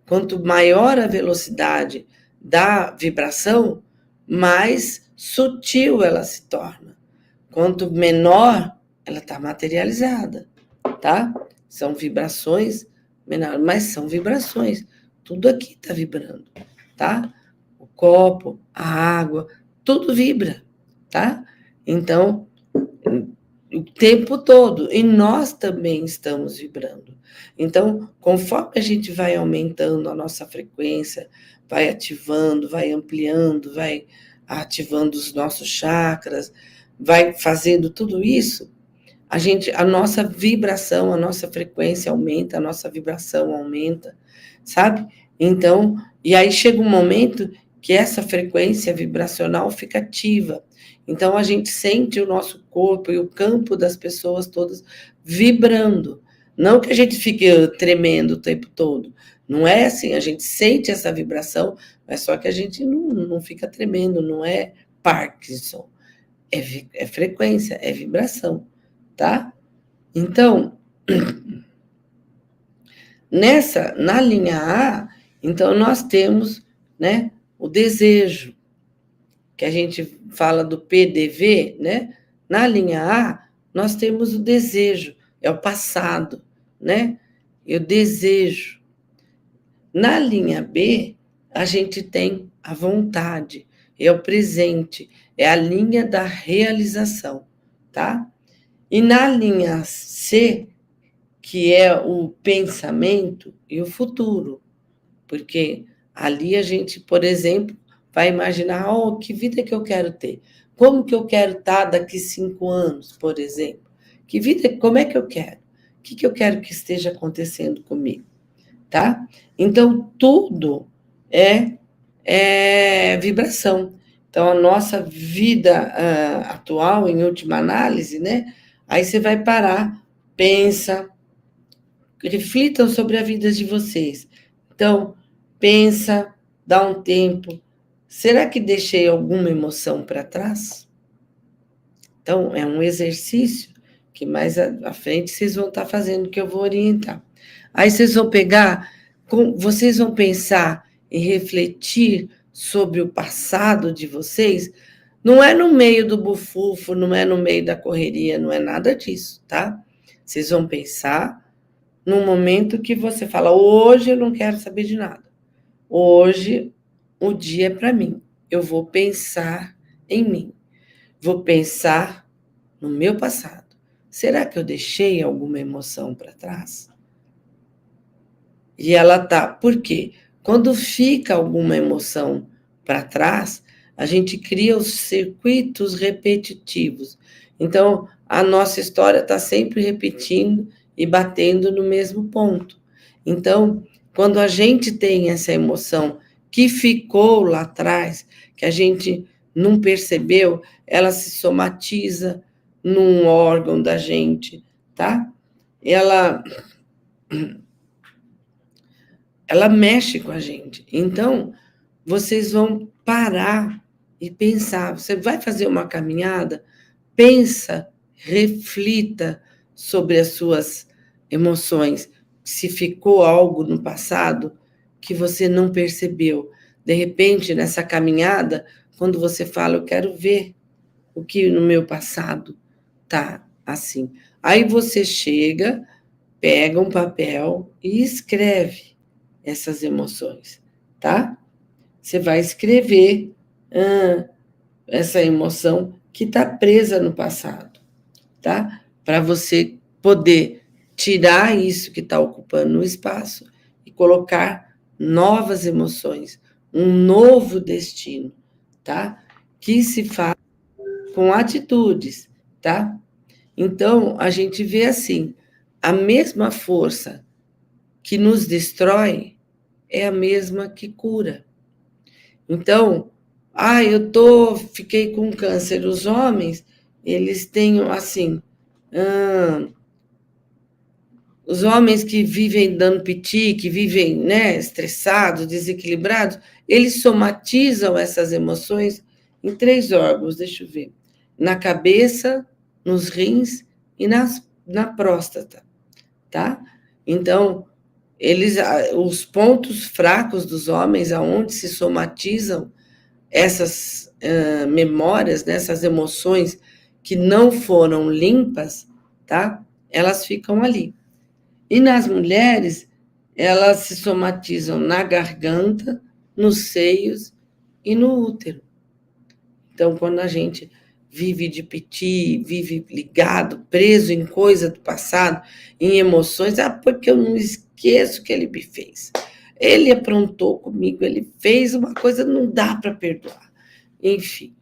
Quanto maior a velocidade da vibração, mais sutil ela se torna. Quanto menor, ela está materializada, tá? São vibrações menores, mas são vibrações. Tudo aqui está vibrando, tá? O copo, a água, tudo vibra, tá? Então, o tempo todo, e nós também estamos vibrando. Então, conforme a gente vai aumentando a nossa frequência, vai ativando, vai ampliando, vai ativando os nossos chakras, vai fazendo tudo isso, a nossa vibração, a nossa frequência aumenta, a nossa vibração aumenta, sabe? Então, e aí chega um momento que essa frequência vibracional fica ativa. Então, a gente sente o nosso corpo e o campo das pessoas todas vibrando. Não que a gente fique tremendo o tempo todo. Não é assim, a gente sente essa vibração, mas só que a gente não fica tremendo, não é Parkinson. É frequência, é vibração, tá? Então, na linha A, então nós temos, né, o desejo, que a gente fala do PDV, né? Na linha A, nós temos o desejo, é o passado, né? Eu desejo. Na linha B, a gente tem a vontade, é o presente, é a linha da realização, tá? E na linha C, que é o pensamento e o futuro, porque ali a gente, por exemplo, vai imaginar, que vida que eu quero ter? Como que eu quero estar daqui 5 anos, por exemplo? Como é que eu quero? O que eu quero que esteja acontecendo comigo? Tá? Então, tudo é vibração. Então, a nossa vida atual, em última análise, né? Aí você vai parar, pensa, reflitam sobre a vida de vocês. Então, pensa, dá um tempo. Será que deixei alguma emoção para trás? Então, é um exercício que mais à frente vocês vão estar fazendo, que eu vou orientar. Aí vocês vão vocês vão pensar e refletir sobre o passado de vocês. Não é no meio do bufufo, não é no meio da correria, não é nada disso, tá? Vocês vão pensar num momento que você fala, hoje eu não quero saber de nada. Hoje o dia é para mim. Eu vou pensar em mim. Vou pensar no meu passado. Será que eu deixei alguma emoção para trás? E ela tá. Por quê? Quando fica alguma emoção para trás, a gente cria os circuitos repetitivos. Então, a nossa história está sempre repetindo e batendo no mesmo ponto. Então, quando a gente tem essa emoção que ficou lá atrás, que a gente não percebeu, ela se somatiza num órgão da gente, tá? Ela mexe com a gente. Então, vocês vão parar e pensar. Você vai fazer uma caminhada, pensa, reflita sobre as suas emoções. Se ficou algo no passado que você não percebeu. De repente, nessa caminhada, quando você fala, eu quero ver o que no meu passado tá assim. Aí você chega, pega um papel e escreve essas emoções, tá? Você vai escrever essa emoção que está presa no passado, tá? Para você poder tirar isso que está ocupando o espaço e colocar novas emoções, um novo destino, tá? Que se faz com atitudes, tá? Então, a gente vê assim, a mesma força que nos destrói é a mesma que cura. Então, fiquei com câncer. Os homens, eles têm, assim, os homens que vivem dando piti, que vivem, né, estressados, desequilibrados, eles somatizam essas emoções em 3 órgãos, deixa eu ver, na cabeça, nos rins e na próstata, tá? Então, os pontos fracos dos homens, aonde se somatizam essas memórias, né, essas emoções que não foram limpas, tá? Elas ficam ali. E nas mulheres, elas se somatizam na garganta, nos seios e no útero. Então, quando a gente vive de piti, vive ligado, preso em coisa do passado, em emoções, porque eu não esqueço o que ele me fez. Ele aprontou comigo, ele fez uma coisa, não dá para perdoar. Enfim,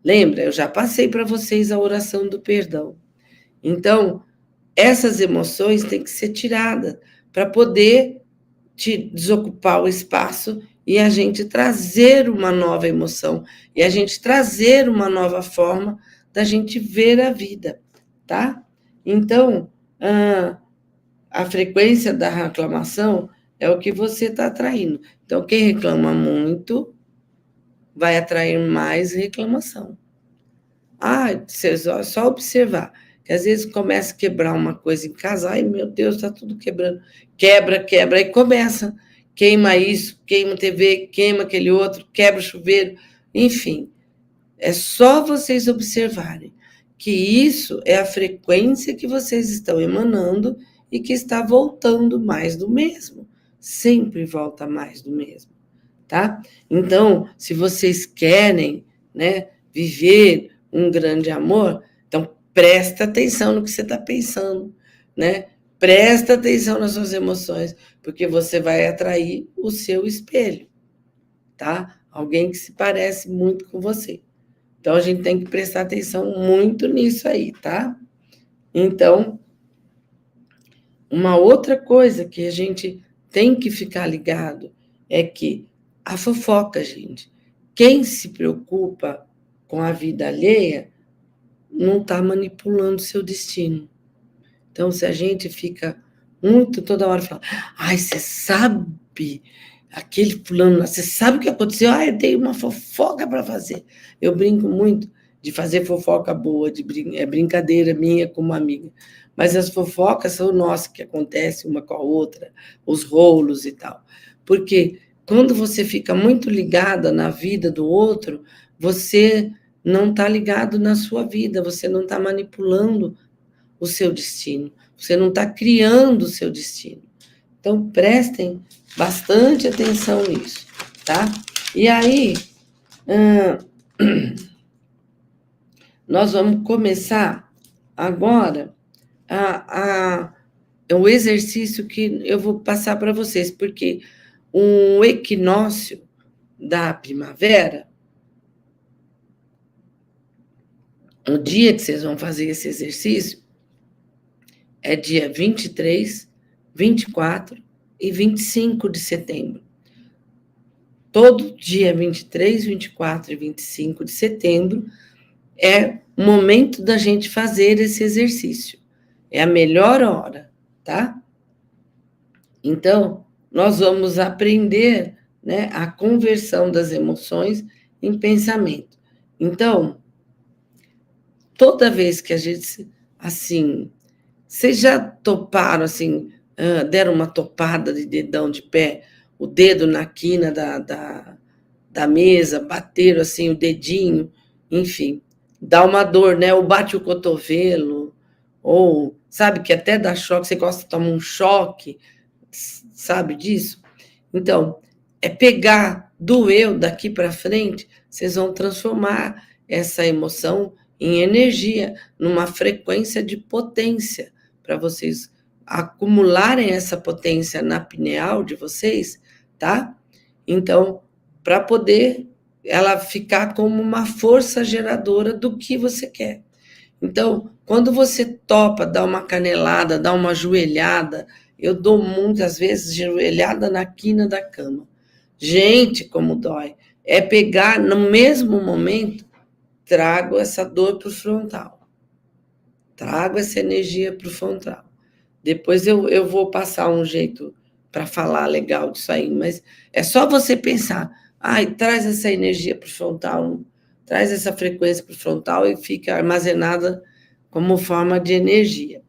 lembra, eu já passei para vocês a oração do perdão. Então, essas emoções têm que ser tiradas para poder te desocupar o espaço e a gente trazer uma nova emoção e a gente trazer uma nova forma da gente ver a vida, tá? Então, a frequência da reclamação é o que você está atraindo. Então, quem reclama muito vai atrair mais reclamação. Só observar que às vezes começa a quebrar uma coisa em casa, ai meu Deus, está tudo quebrando, quebra, e começa, queima isso, queima a TV, queima aquele outro, quebra o chuveiro, enfim, é só vocês observarem que isso é a frequência que vocês estão emanando e que está voltando mais do mesmo, sempre volta mais do mesmo, tá? Então, se vocês querem, né, viver um grande amor, então presta atenção no que você está pensando, né? Presta atenção nas suas emoções, porque você vai atrair o seu espelho, tá? Alguém que se parece muito com você. Então, a gente tem que prestar atenção muito nisso aí, tá? Então, uma outra coisa que a gente tem que ficar ligado é que a fofoca, gente, quem se preocupa com a vida alheia não está manipulando seu destino. Então, se a gente fica muito toda hora falando, você sabe, aquele fulano, você sabe o que aconteceu? Eu tenho uma fofoca para fazer. Eu brinco muito de fazer fofoca boa, é brincadeira minha com uma amiga. Mas as fofocas são nossas, que acontecem uma com a outra, os rolos e tal. Porque quando você fica muito ligada na vida do outro, você não está ligado na sua vida, você não está manipulando o seu destino, você não está criando o seu destino. Então, prestem bastante atenção nisso, tá? E aí, nós vamos começar agora o exercício que eu vou passar para vocês, porque um equinócio da primavera, o dia que vocês vão fazer esse exercício é dia 23, 24 e 25 de setembro. Todo dia 23, 24 e 25 de setembro é o momento da gente fazer esse exercício. É a melhor hora, tá? Então, nós vamos aprender, né, a conversão das emoções em pensamento. Então, toda vez que a gente, assim, vocês já toparam, assim, deram uma topada de dedão de pé, o dedo na quina da mesa, bateram, assim, o dedinho, enfim, dá uma dor, né? Ou bate o cotovelo, ou, sabe, que até dá choque, você gosta de tomar um choque, sabe disso? Então, é pegar, doeu daqui para frente, vocês vão transformar essa emoção em energia, numa frequência de potência, para vocês acumularem essa potência na pineal de vocês, tá? Então, para poder ela ficar como uma força geradora do que você quer. Então, quando você topa dar uma canelada, dar uma joelhada, eu dou muitas vezes joelhada na quina da cama. Gente, como dói. É pegar no mesmo momento, trago essa dor para o frontal. Trago essa energia para o frontal. Depois eu vou passar um jeito para falar legal disso aí, mas é só você pensar, traz essa energia para o frontal, traz essa frequência para o frontal e fica armazenada como forma de energia.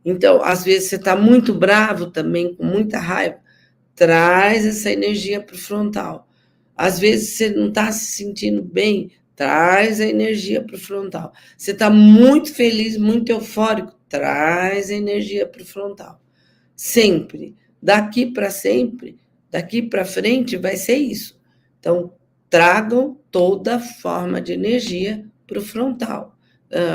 Então, às vezes você está muito bravo também, com muita raiva, traz essa energia para o frontal. Às vezes você não está se sentindo bem, traz a energia para o frontal. Você está muito feliz, muito eufórico, traz a energia para o frontal. Sempre. Daqui para sempre, daqui para frente, vai ser isso. Então, tragam toda forma de energia para o frontal,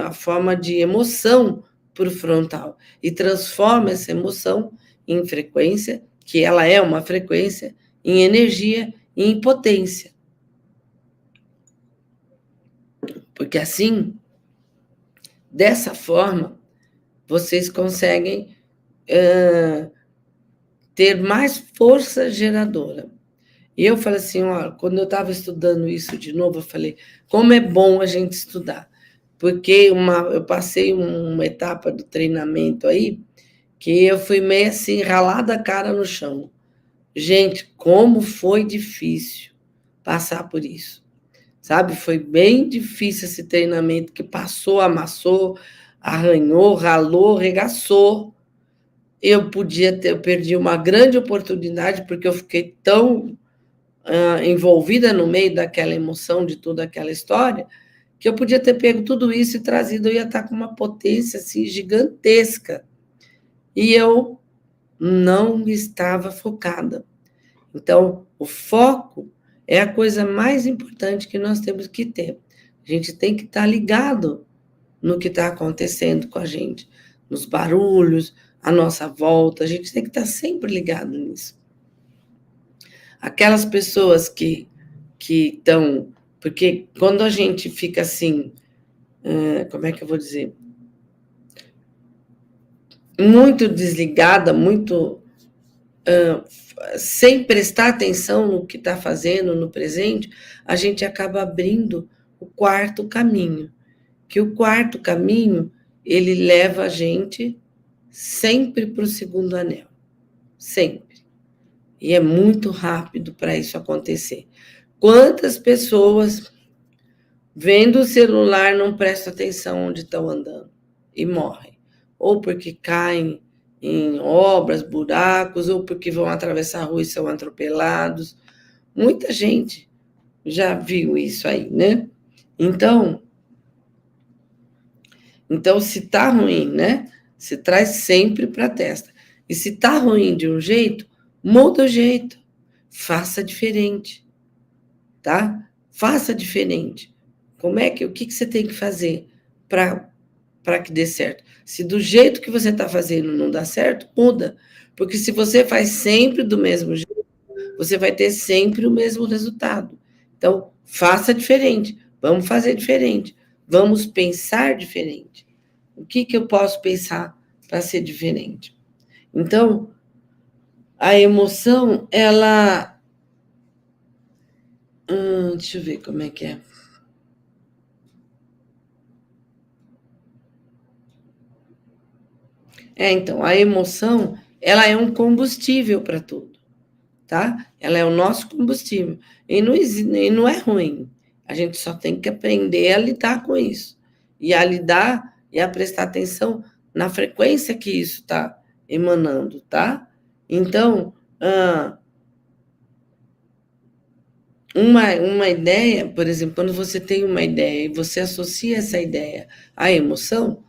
a forma de emoção para o frontal, e transforma essa emoção em frequência, que ela é uma frequência, em energia e em potência. Porque assim, dessa forma, vocês conseguem ter mais força geradora. E eu falei assim, quando eu estava estudando isso de novo, eu falei, como é bom a gente estudar. Porque eu passei uma etapa do treinamento aí, que eu fui meio assim, ralada a cara no chão. Gente, como foi difícil passar por isso. Sabe, foi bem difícil esse treinamento, que passou, amassou, arranhou, ralou, regaçou. Eu perdi uma grande oportunidade, porque eu fiquei tão envolvida no meio daquela emoção, de toda aquela história, que eu podia ter pego tudo isso e trazido, eu ia estar com uma potência assim, gigantesca. E eu não estava focada. Então, o foco é a coisa mais importante que nós temos que ter. A gente tem que estar ligado no que está acontecendo com a gente, nos barulhos, à nossa volta, a gente tem que estar sempre ligado nisso. Aquelas pessoas que estão... Porque quando a gente fica assim, como é que eu vou dizer? Muito desligada, muito... sem prestar atenção no que está fazendo no presente, a gente acaba abrindo o quarto caminho. Que o quarto caminho, ele leva a gente sempre para o segundo anel. Sempre. E é muito rápido para isso acontecer. Quantas pessoas, vendo o celular, não prestam atenção onde estão andando e morrem? Ou porque caem em obras, buracos, ou porque vão atravessar a rua e são atropelados. Muita gente já viu isso aí, né? Então se tá ruim, né? Você traz sempre para a testa. E se tá ruim de um jeito, muda o jeito. Faça diferente, tá? Faça diferente. O que você tem que fazer para que dê certo? Se do jeito que você está fazendo não dá certo, muda. Porque se você faz sempre do mesmo jeito, você vai ter sempre o mesmo resultado. Então, faça diferente. Vamos fazer diferente. Vamos pensar diferente. O que eu posso pensar para ser diferente? Então, a emoção, ela... deixa eu ver como é que é. Então, a emoção, ela é um combustível para tudo, tá? Ela é o nosso combustível. E não é ruim. A gente só tem que aprender a lidar com isso. E a lidar e a prestar atenção na frequência que isso está emanando, tá? Então, uma ideia, por exemplo, quando você tem uma ideia e você associa essa ideia à emoção,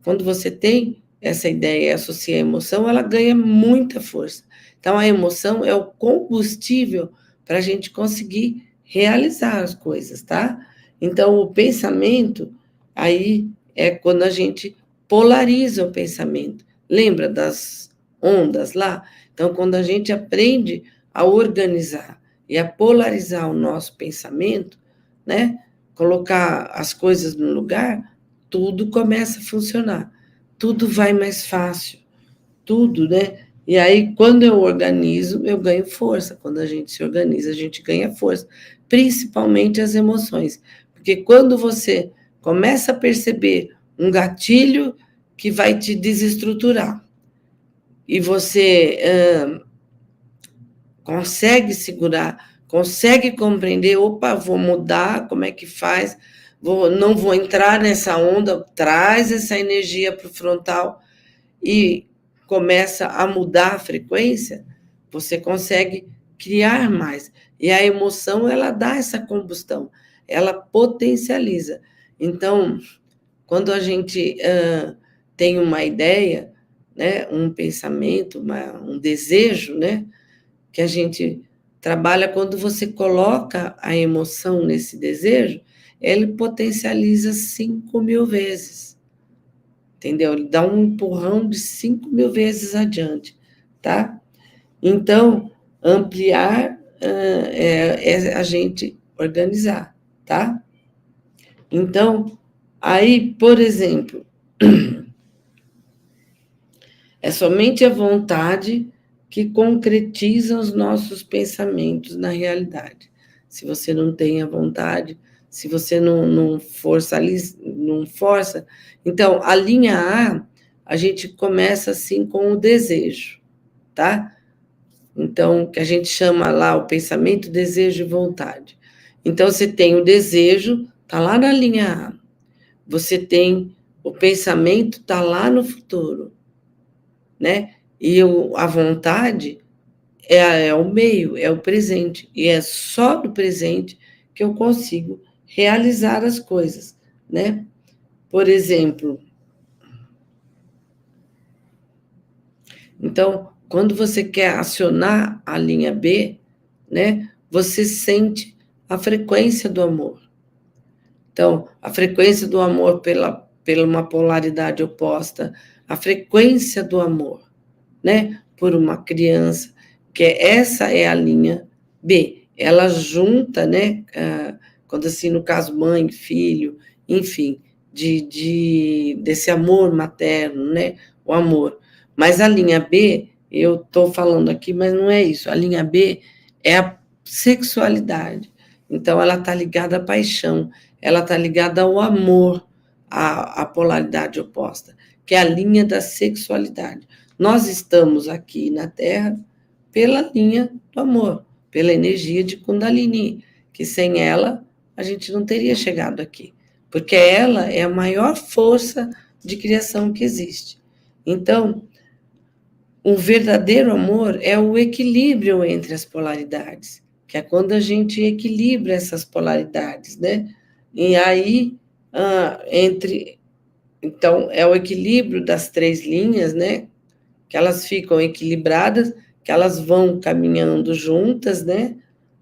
quando você tem essa ideia e associa a emoção, ela ganha muita força. Então, a emoção é o combustível para a gente conseguir realizar as coisas, tá? Então, o pensamento, aí é quando a gente polariza o pensamento. Lembra das ondas lá? Então, quando a gente aprende a organizar e a polarizar o nosso pensamento, né? Colocar as coisas no lugar, tudo começa a funcionar, tudo vai mais fácil, tudo, né? E aí, quando eu organizo, eu ganho força. Quando a gente se organiza, a gente ganha força, principalmente as emoções. Porque quando você começa a perceber um gatilho que vai te desestruturar, e você consegue segurar, consegue compreender, opa, vou mudar, como é que faz? Não vou entrar nessa onda, traz essa energia para o frontal e começa a mudar a frequência, você consegue criar mais. E a emoção, ela dá essa combustão, ela potencializa. Então, quando a gente tem uma ideia, né, um pensamento, um desejo, né, que a gente trabalha, quando você coloca a emoção nesse desejo, ele potencializa 5.000 vezes. Entendeu? Ele dá um empurrão de 5.000 vezes adiante, tá? Então, ampliar é a gente organizar, tá? Então, aí, por exemplo, é somente a vontade que concretiza os nossos pensamentos na realidade. Se você não tem a vontade, se você não força, então, a linha a gente começa assim com o desejo, tá? Então, que a gente chama lá o pensamento, desejo e vontade. Então, você tem o desejo, tá lá na linha A. Você tem o pensamento, tá lá no futuro, né? E a vontade é o meio, é o presente. E é só do presente que eu consigo realizar as coisas, né? Por exemplo, então, quando você quer acionar a linha B, né, você sente a frequência do amor. Então, a frequência do amor pela uma polaridade oposta, a frequência do amor, né, por uma criança, que essa é a linha B. Ela junta, né, quando assim, no caso, mãe, filho, enfim, desse amor materno, né, o amor. Mas a linha B, eu estou falando aqui, mas não é isso. A linha B é a sexualidade. Então, ela está ligada à paixão, ela está ligada ao amor, à polaridade oposta, que é a linha da sexualidade. Nós estamos aqui na Terra pela linha do amor, pela energia de Kundalini, que sem ela a gente não teria chegado aqui, porque ela é a maior força de criação que existe. Então, o verdadeiro amor é o equilíbrio entre as polaridades, que é quando a gente equilibra essas polaridades, né? E aí, então, é o equilíbrio das 3 linhas, né? Que elas ficam equilibradas, que elas vão caminhando juntas, né?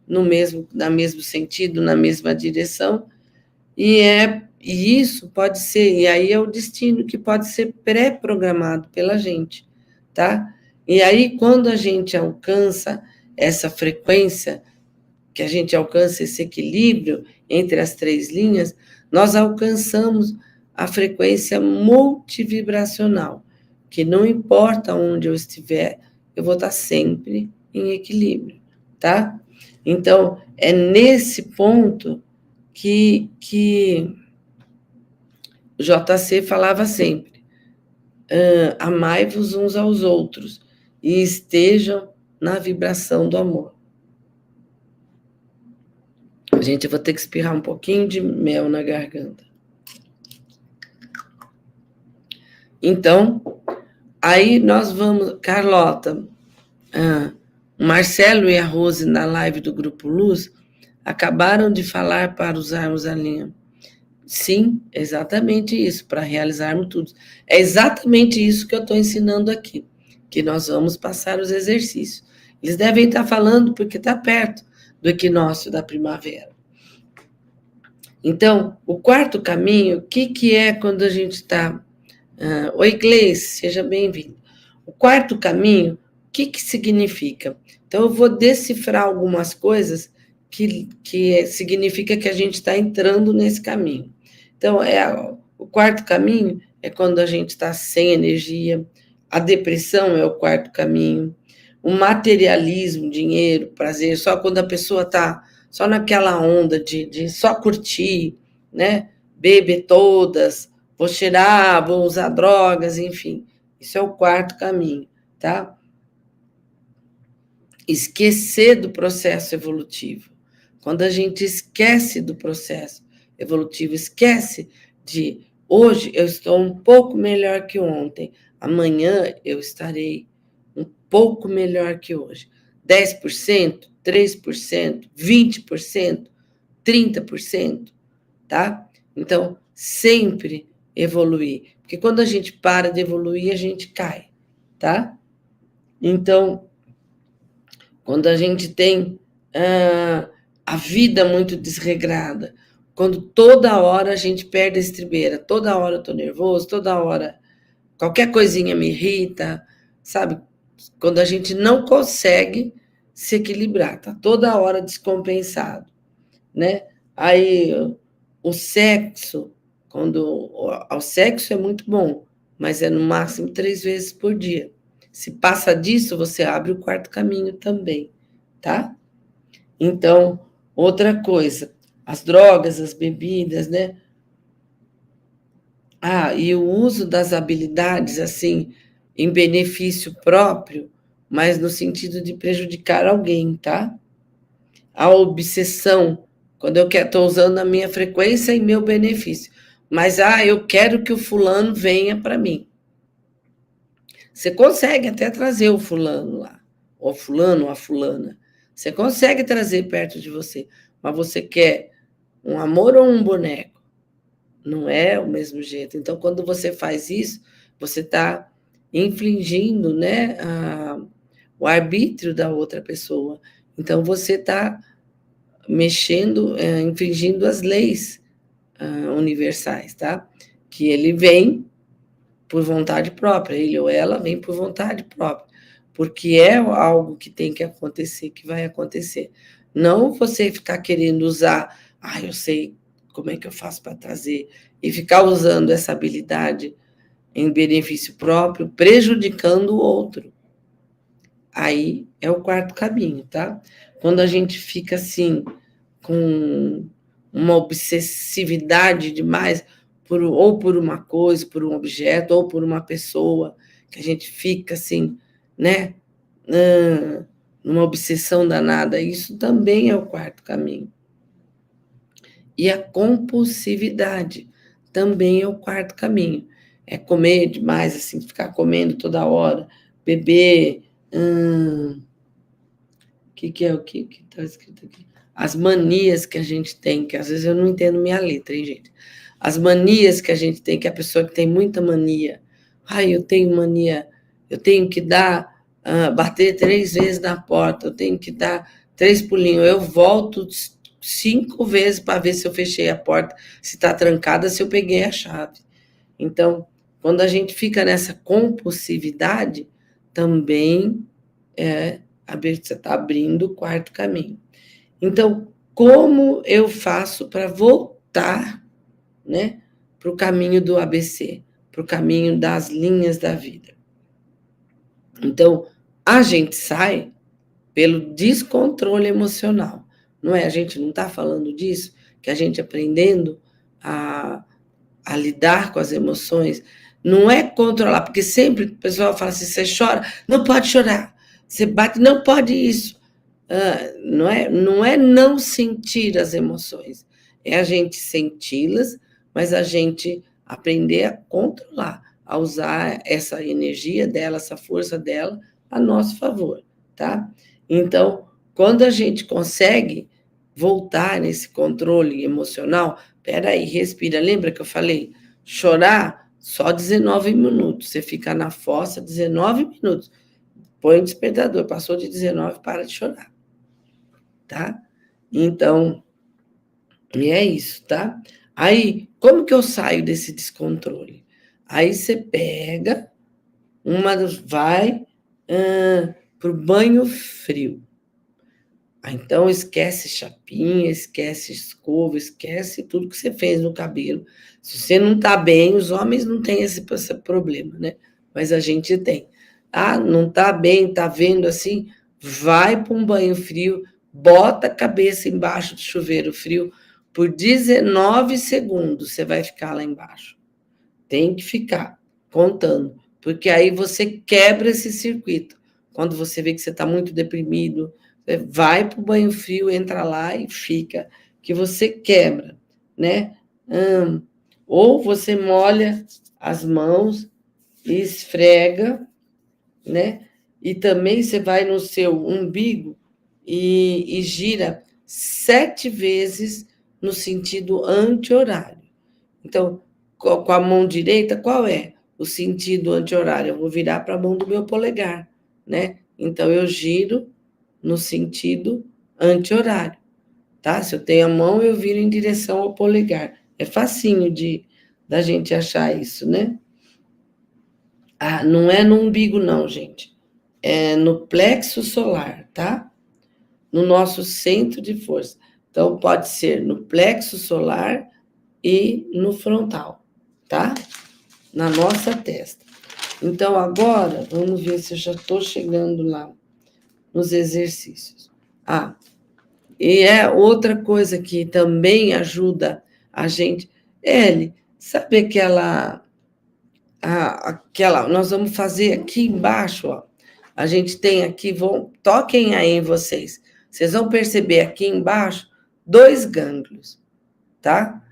No mesmo sentido, na mesma direção, e isso pode ser, e aí é o destino que pode ser pré-programado pela gente, tá? E aí, quando a gente alcança essa frequência, que a gente alcança esse equilíbrio entre as 3 linhas, nós alcançamos a frequência multivibracional, que não importa onde eu estiver, eu vou estar sempre em equilíbrio, tá? Então, é nesse ponto que o JC falava sempre, amai-vos uns aos outros e estejam na vibração do amor. Gente, eu vou ter que espirrar um pouquinho de mel na garganta. Então, aí nós vamos, Carlota, o Marcelo e a Rose na live do Grupo Luz acabaram de falar para usarmos a linha. Sim, exatamente isso, para realizarmos tudo. É exatamente isso que eu estou ensinando aqui, que nós vamos passar os exercícios. Eles devem estar falando porque está perto do equinócio da primavera. Então, o 4º caminho, o que é quando a gente está... Oi, Gleice, seja bem-vindo. O 4º caminho, o que significa? Então, eu vou decifrar algumas coisas que significa que a gente está entrando nesse caminho. Então, O quarto caminho é quando a gente está sem energia. A depressão é o quarto caminho. O materialismo, dinheiro, prazer, só quando a pessoa está só naquela onda de só curtir, né? Beber todas, vou cheirar, vou usar drogas, enfim. Isso é o quarto caminho, tá? Esquecer do processo evolutivo. Quando a gente esquece do processo evolutivo, esquece de hoje eu estou um pouco melhor que ontem, amanhã eu estarei um pouco melhor que hoje. 10%, 3%, 20%, 30%, tá? Então, sempre evoluir. Porque quando a gente para de evoluir, a gente cai, tá? Então, quando a gente tem a vida muito desregrada, quando toda hora a gente perde a estribeira, toda hora eu estou nervoso, toda hora qualquer coisinha me irrita, sabe? Quando a gente não consegue se equilibrar, tá toda hora descompensado, né? Aí o sexo, o sexo é muito bom, mas é no máximo 3 vezes por dia. Se passa disso, você abre o quarto caminho também, tá? Então, outra coisa, as drogas, as bebidas, né? E o uso das habilidades, assim, em benefício próprio, mas no sentido de prejudicar alguém, tá? A obsessão, quando eu estou usando a minha frequência em meu benefício, mas, eu quero que o fulano venha para mim. Você consegue até trazer o fulano lá, ou o fulano ou a fulana. Você consegue trazer perto de você, mas você quer um amor ou um boneco? Não é o mesmo jeito. Então, quando você faz isso, você está infringindo, né, o arbítrio da outra pessoa. Então, você está mexendo, infringindo as leis universais, tá? Que ele vem por vontade própria, ele ou ela vem por vontade própria, porque é algo que tem que acontecer, que vai acontecer. Não você ficar querendo usar, eu sei como é que eu faço para trazer, e ficar usando essa habilidade em benefício próprio, prejudicando o outro. Aí é o quarto caminho, tá? Quando a gente fica assim, com uma obsessividade demais, ou por uma coisa, por um objeto, ou por uma pessoa, que a gente fica assim, né? Numa obsessão danada. Isso também é o quarto caminho. E a compulsividade também é o quarto caminho. É comer demais, assim, ficar comendo toda hora, beber. Que é o que está escrito aqui? As manias que a gente tem, que às vezes eu não entendo minha letra, hein, gente? As manias que a gente tem, que a pessoa que tem muita mania. Eu tenho mania, eu tenho que bater 3 vezes na porta, eu tenho que dar 3 pulinhos, eu volto 5 vezes para ver se eu fechei a porta, se está trancada, se eu peguei a chave. Então, quando a gente fica nessa compulsividade, também você está abrindo o quarto caminho. Então, como eu faço para voltar, né, para o caminho do ABC, para o caminho das linhas da vida? Então, a gente sai pelo descontrole emocional, não é? A gente não está falando disso, que a gente aprendendo a lidar com as emoções, não é controlar, porque sempre o pessoal fala assim, você chora, não pode chorar, você bate, não pode isso. Não é não sentir as emoções, é a gente senti-las, mas a gente aprender a controlar, a usar essa energia dela, essa força dela a nosso favor, tá? Então, quando a gente consegue voltar nesse controle emocional, peraí, respira, lembra que eu falei? Chorar só 19 minutos, você fica na fossa 19 minutos, põe o despertador, passou de 19, para de chorar, tá? Então, e é isso, tá? Aí, como que eu saio desse descontrole? Aí você pega, vai pro banho frio. Então, esquece chapinha, esquece escova, esquece tudo que você fez no cabelo. Se você não está bem, os homens não têm esse problema, né? Mas a gente tem. Ah, não está bem, está vendo assim? Vai para um banho frio, bota a cabeça embaixo do chuveiro frio por 19 segundos, você vai ficar lá embaixo. Tem que ficar contando, porque aí você quebra esse circuito. Quando você vê que você está muito deprimido, você vai para o banho frio, entra lá e fica, que você quebra, né? Ou você molha as mãos e esfrega, né? E também você vai no seu umbigo e gira 7 vezes no sentido anti-horário. Então, com a mão direita, qual é o sentido anti-horário? Eu vou virar para a mão do meu polegar, né? Então, eu giro no sentido anti-horário, tá? Se eu tenho a mão, eu viro em direção ao polegar. É facinho da gente achar isso, né? Ah, não é no umbigo, não, gente. É no plexo solar, tá? No nosso centro de força. Então, pode ser no plexo solar e no frontal, tá? Na nossa testa. Então, agora, vamos ver se eu já estou chegando lá nos exercícios. Ah, e é outra coisa que também ajuda a gente. Ellie, sabe aquela. Nós vamos fazer aqui embaixo, ó. A gente tem aqui, toquem aí em vocês. Vocês vão perceber aqui embaixo 2 gânglios, tá?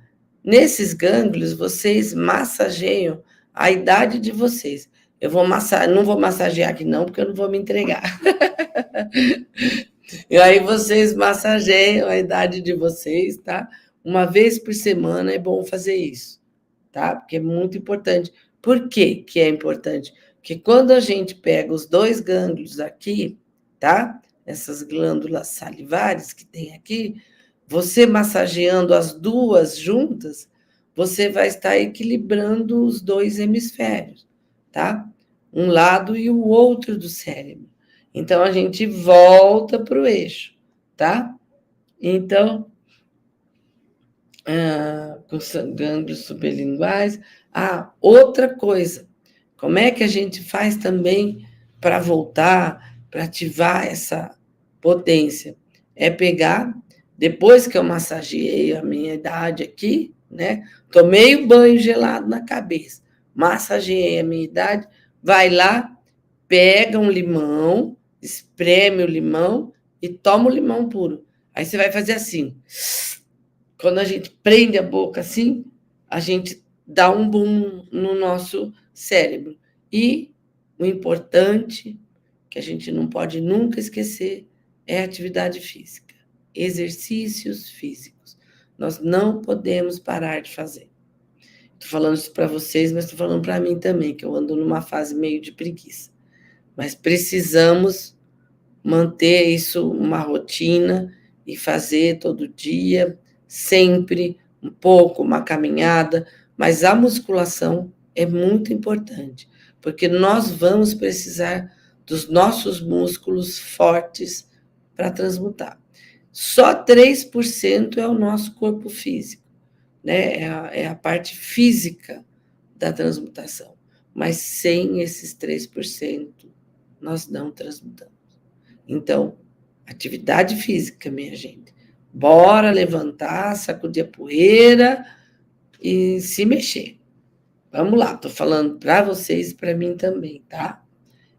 Nesses gânglios, vocês massageiam a idade de vocês. Eu não vou massagear aqui não, porque eu não vou me entregar. E aí vocês massageiam a idade de vocês, tá? Uma vez por semana é bom fazer isso, tá? Porque é muito importante. Por que que é importante? Porque quando a gente pega os 2 gânglios aqui, tá? Essas glândulas salivares que tem aqui, você massageando as 2 juntas, você vai estar equilibrando os 2 hemisférios, tá? Um lado e o outro do cérebro. Então, a gente volta para o eixo, tá? Então, com os gânglios sublinguais. Outra coisa, como é que a gente faz também para voltar, para ativar essa potência? É pegar, depois que eu massageei a minha idade aqui, né? Tomei o banho gelado na cabeça, massageei a minha idade, vai lá, pega um limão, espreme o limão e toma o limão puro. Aí você vai fazer assim. Quando a gente prende a boca assim, a gente dá um boom no nosso cérebro. E o importante, que a gente não pode nunca esquecer, é a atividade física. Exercícios físicos. Nós não podemos parar de fazer. Estou falando isso para vocês, mas estou falando para mim também, que eu ando numa fase meio de preguiça. Mas precisamos manter isso uma rotina e fazer todo dia, sempre, um pouco, uma caminhada, mas a musculação é muito importante, porque nós vamos precisar dos nossos músculos fortes para transmutar. Só 3% é o nosso corpo físico, né? É a parte física da transmutação, mas sem esses 3%, nós não transmutamos. Então, atividade física, minha gente. Bora levantar, sacudir a poeira e se mexer. Vamos lá, estou falando para vocês e para mim também, tá?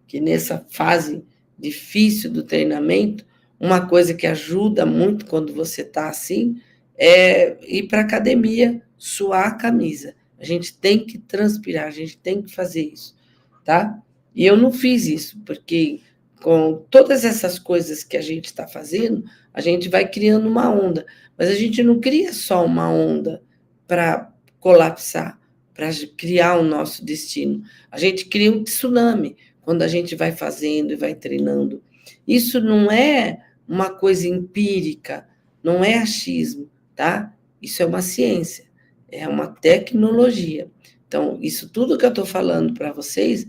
Que nessa fase difícil do treinamento, uma coisa que ajuda muito quando você está assim é ir para a academia, suar a camisa. A gente tem que transpirar, a gente tem que fazer isso, tá? E eu não fiz isso, porque com todas essas coisas que a gente está fazendo, a gente vai criando uma onda. Mas a gente não cria só uma onda para colapsar, para criar o nosso destino. A gente cria um tsunami quando a gente vai fazendo e vai treinando. Isso não é uma coisa empírica, não é achismo, tá? Isso é uma ciência, é uma tecnologia. Então, isso tudo que eu estou falando para vocês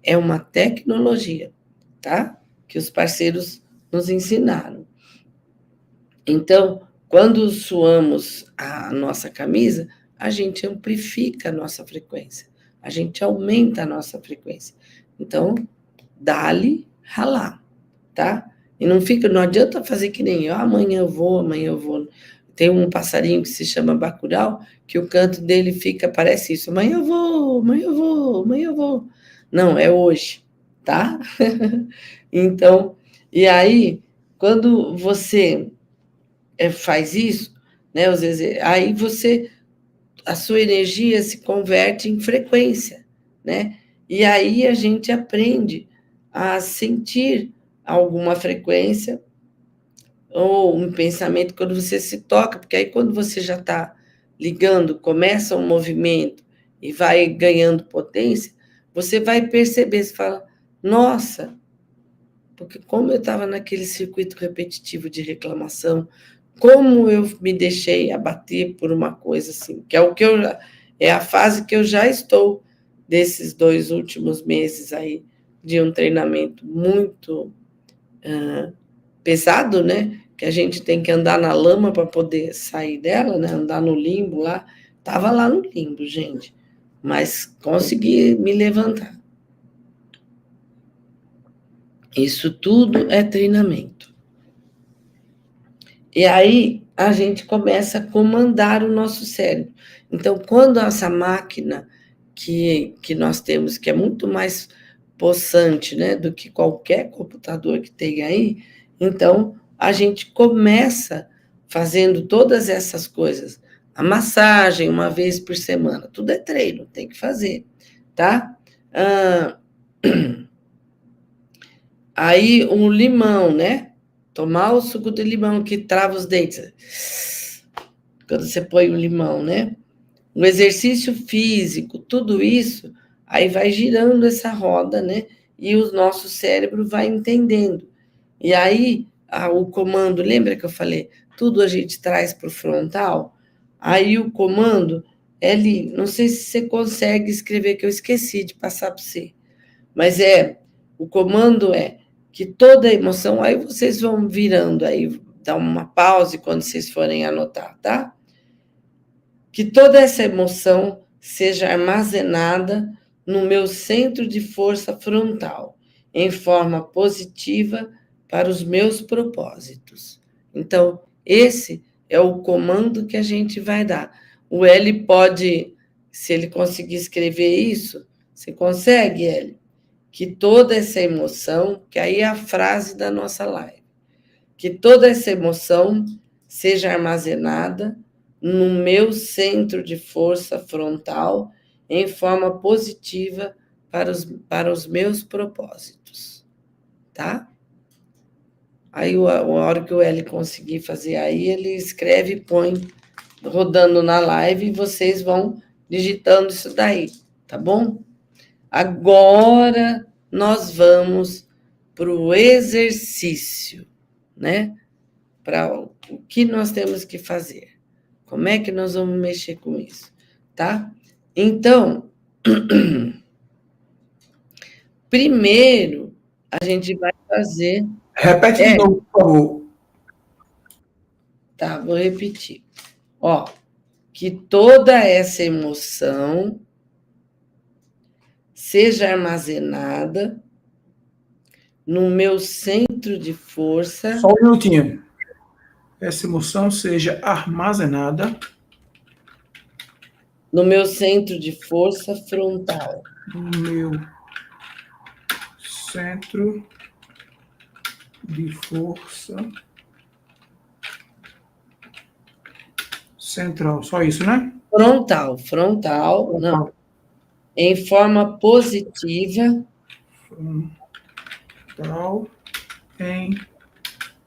é uma tecnologia, tá? Que os parceiros nos ensinaram. Então, quando suamos a nossa camisa, a gente amplifica a nossa frequência, a gente aumenta a nossa frequência. Então, dá-lhe ralar, tá? E não adianta fazer que nem eu, amanhã eu vou, amanhã eu vou. Tem um passarinho que se chama bacurau, que o canto dele parece isso, amanhã eu vou, amanhã eu vou, amanhã eu vou. Não, é hoje, tá? Então, e aí, quando você faz isso, né, aí a sua energia se converte em frequência, né? E aí a gente aprende a sentir alguma frequência ou um pensamento quando você se toca, porque aí quando você já está ligando, começa um movimento e vai ganhando potência, você vai perceber, você fala, nossa, porque como eu estava naquele circuito repetitivo de reclamação, como eu me deixei abater por uma coisa assim, que é é a fase que eu já estou desses 2 últimos meses aí de um treinamento muito pesado, né? Que a gente tem que andar na lama para poder sair dela, né? Andar no limbo lá. Tava lá no limbo, gente, mas consegui me levantar. Isso tudo é treinamento. E aí a gente começa a comandar o nosso cérebro. Então, quando essa máquina que nós temos, que é muito mais possante, né, do que qualquer computador que tem aí, então a gente começa fazendo todas essas coisas. A massagem, uma vez por semana, tudo é treino, tem que fazer, tá? Aí um limão, né? Tomar o suco de limão que trava os dentes. Quando você põe o limão, né? O exercício físico, tudo isso, aí vai girando essa roda, né? E o nosso cérebro vai entendendo. E aí, o comando, lembra que eu falei? Tudo a gente traz para o frontal. Aí o comando é ali. Não sei se você consegue escrever, que eu esqueci de passar para você. Mas o comando é que toda emoção, aí vocês vão virando aí, dá uma pausa quando vocês forem anotar, tá? Que toda essa emoção seja armazenada no meu centro de força frontal, em forma positiva para os meus propósitos. Então, esse é o comando que a gente vai dar. O L pode, se ele conseguir escrever isso, você consegue, L? Que toda essa emoção, que aí é a frase da nossa live, que toda essa emoção seja armazenada no meu centro de força frontal em forma positiva para os meus propósitos, tá? Aí, a hora que o L conseguir fazer aí, ele escreve e põe rodando na live e vocês vão digitando isso daí, tá bom? Agora nós vamos para o exercício, né? Para o que nós temos que fazer. Como é que nós vamos mexer com isso, tá? Então, primeiro, a gente vai fazer... Repete de novo, por favor. Tá, vou repetir. Ó, que toda essa emoção seja armazenada no meu centro de força... Só um minutinho. Essa emoção seja armazenada no meu centro de força frontal. no meu centro de força central. Só isso, né? Frontal, não. Em forma positiva. Frontal em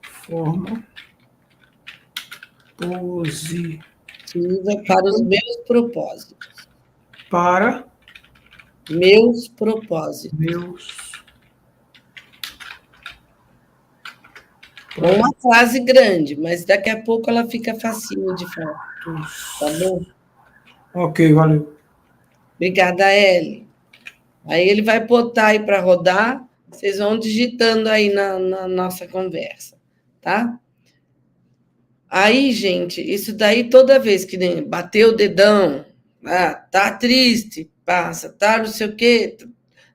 forma positiva para os meus propósitos. Para meus propósitos. Uma frase grande, mas daqui a pouco ela fica facinho de falar. Tá bom? Ok, valeu. Obrigada, Eli. Aí ele vai botar aí para rodar, vocês vão digitando aí na nossa conversa, tá? Aí, gente, isso daí toda vez que bateu o dedão, tá triste, passa, tá não sei o quê,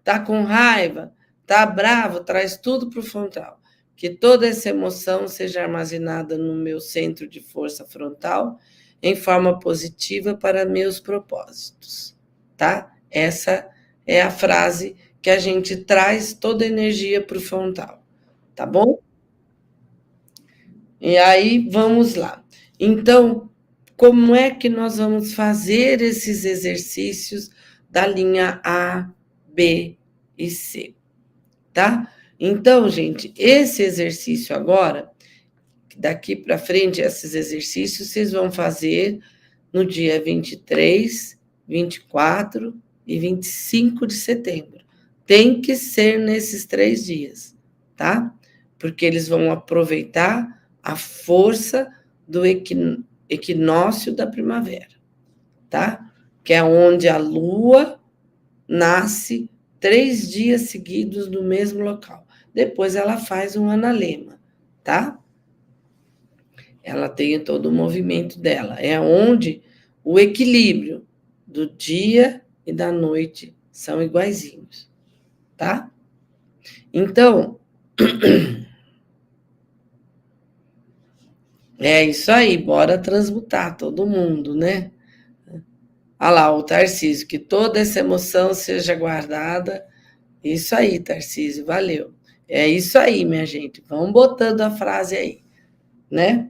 tá com raiva, tá bravo, traz tudo para o frontal. Que toda essa emoção seja armazenada no meu centro de força frontal em forma positiva para meus propósitos, tá? Essa é a frase que a gente traz toda a energia para o frontal, tá bom? E aí, vamos lá. Então, como é que nós vamos fazer esses exercícios da linha A, B e C, tá? Então, gente, esse exercício agora, daqui para frente, esses exercícios vocês vão fazer no dia 23, 24 e 25 de setembro. Tem que ser nesses 3 dias, tá? Porque eles vão aproveitar a força do equinócio da primavera, tá? Que é onde a Lua nasce 3 dias seguidos no mesmo local. Depois ela faz um analema, tá? Ela tem todo o movimento dela. É onde o equilíbrio do dia e da noite são iguaizinhos, tá? Então, é isso aí, bora transmutar todo mundo, né? Olha lá, o Tarcísio, que toda essa emoção seja guardada. Isso aí, Tarcísio, valeu. É isso aí, minha gente. Vamos botando a frase aí, né?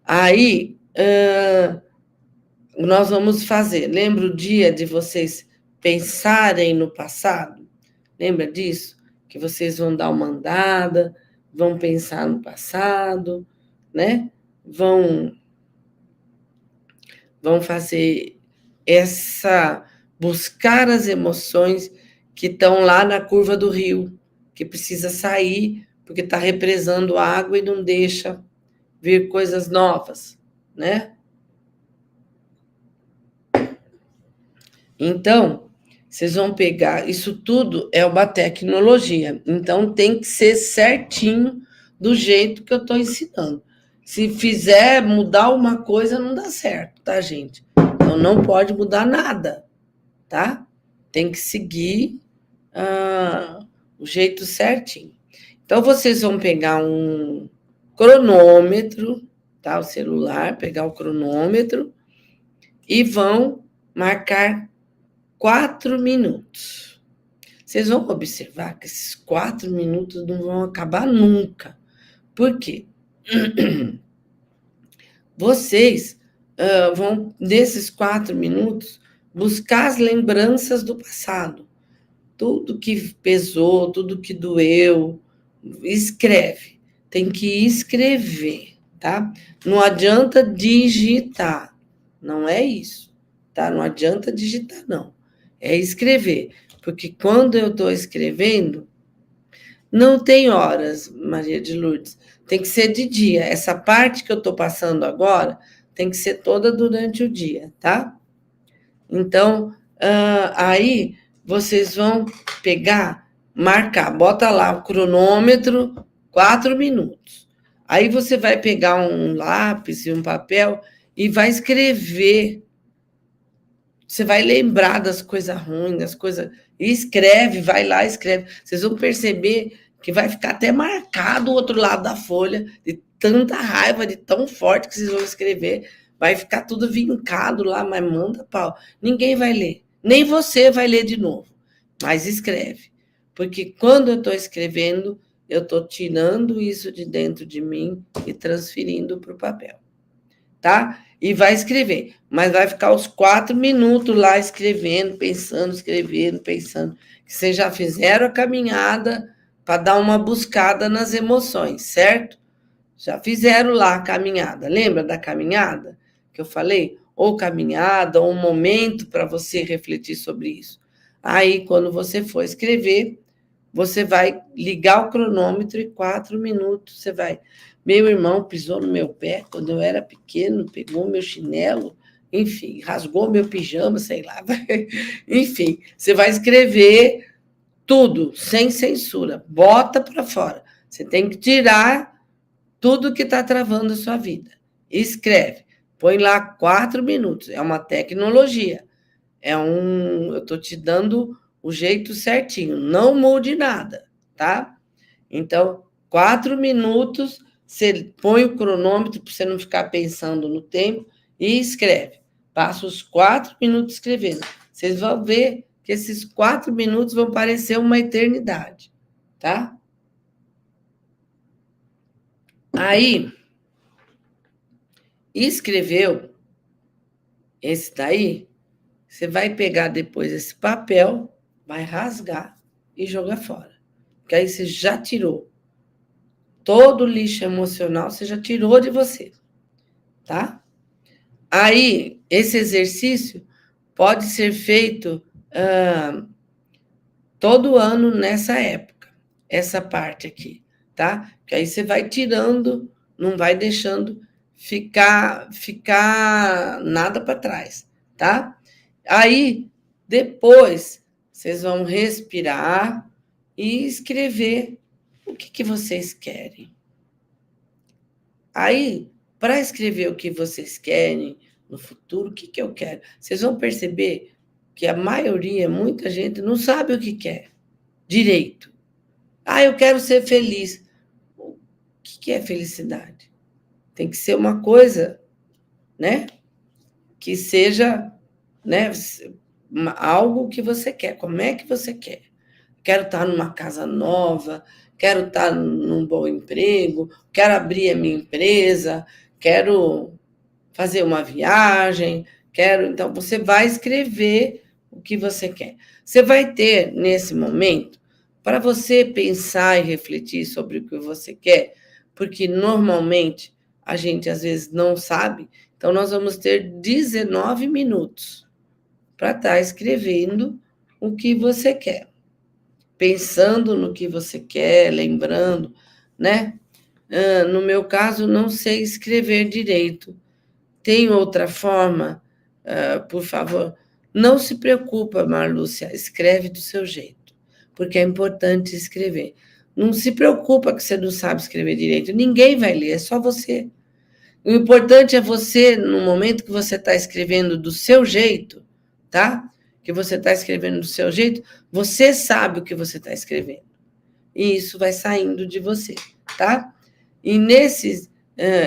Aí, nós vamos fazer. Lembra o dia de vocês pensarem no passado? Lembra disso? Que vocês vão dar uma andada, vão pensar no passado, né? Vão fazer buscar as emoções que estão lá na curva do rio, que precisa sair, porque está represando água e não deixa vir coisas novas, né? Então, vocês vão pegar, isso tudo é uma tecnologia, então tem que ser certinho do jeito que eu estou ensinando. Se fizer mudar uma coisa, não dá certo, tá, gente? Então, não pode mudar nada, tá? Tem que seguir o jeito certinho. Então, vocês vão pegar um cronômetro, tá? O celular, pegar o cronômetro e vão marcar 4 minutos. Vocês vão observar que esses 4 minutos não vão acabar nunca. Por quê? Vocês vão, nesses 4 minutos, buscar as lembranças do passado. Tudo que pesou, tudo que doeu, escreve. Tem que escrever, tá? Não adianta digitar. Não é isso, tá? Não adianta digitar, não. É escrever. Porque quando eu estou escrevendo, não tem horas, Maria de Lourdes. Tem que ser de dia. Essa parte que eu estou passando agora tem que ser toda durante o dia, tá? Então, aí vocês vão pegar, marcar, bota lá o cronômetro, 4 minutos. Aí você vai pegar um lápis e um papel e vai escrever. Você vai lembrar das coisas ruins, das coisas... E escreve, vai lá, escreve. Vocês vão perceber que vai ficar até marcado o outro lado da folha, de tanta raiva, de tão forte que vocês vão escrever. Vai ficar tudo vincado lá, mas manda pau. Ninguém vai ler. Nem você vai ler de novo. Mas escreve. Porque quando eu estou escrevendo, eu estou tirando isso de dentro de mim e transferindo para o papel. Tá? E vai escrever. Mas vai ficar os 4 minutos lá escrevendo, pensando. Que vocês já fizeram a caminhada para dar uma buscada nas emoções, certo? Já fizeram lá a caminhada. Lembra da caminhada que eu falei? Ou caminhada, ou um momento para você refletir sobre isso. Aí, quando você for escrever, você vai ligar o cronômetro e 4 minutos você vai... Meu irmão pisou no meu pé quando eu era pequeno, pegou meu chinelo, enfim, rasgou meu pijama, sei lá. Enfim, você vai escrever tudo, sem censura. Bota para fora. Você tem que tirar tudo que está travando a sua vida. escreve. Põe lá 4 minutos. É uma tecnologia. Eu estou te dando o jeito certinho. Não mude nada, tá? Então, 4 minutos, você põe o cronômetro para você não ficar pensando no tempo e escreve. Passa os 4 minutos escrevendo. Vocês vão ver que esses 4 minutos vão parecer uma eternidade, tá? Aí, escreveu esse daí, você vai pegar depois esse papel, vai rasgar e jogar fora. Porque aí você já tirou todo o lixo emocional, você já tirou de você, tá? Aí, esse exercício pode ser feito todo ano nessa época, essa parte aqui, tá? Que aí você vai tirando, não vai deixando ficar nada para trás, tá? Aí, depois, vocês vão respirar e escrever o que vocês querem. Aí, para escrever o que vocês querem no futuro, o que eu quero? Vocês vão perceber que a maioria, muita gente, não sabe o que quer direito. Eu quero ser feliz. O que é felicidade? Tem que ser uma coisa, né? Que seja, né, algo que você quer. Como é que você quer? Quero estar numa casa nova, quero estar num bom emprego, quero abrir a minha empresa, quero fazer uma viagem, Então, você vai escrever o que você quer. Você vai ter, nesse momento, para você pensar e refletir sobre o que você quer, porque normalmente a gente às vezes não sabe, então nós vamos ter 19 minutos para estar escrevendo o que você quer. Pensando no que você quer, lembrando, né? No meu caso, não sei escrever direito. Tem outra forma? Por favor, não se preocupa, Marlúcia, escreve do seu jeito, porque é importante escrever. Não se preocupa que você não sabe escrever direito, ninguém vai ler, é só você. O importante é você, no momento que você está escrevendo do seu jeito, tá? Que você está escrevendo do seu jeito, você sabe o que você está escrevendo. E isso vai saindo de você, tá? E nesses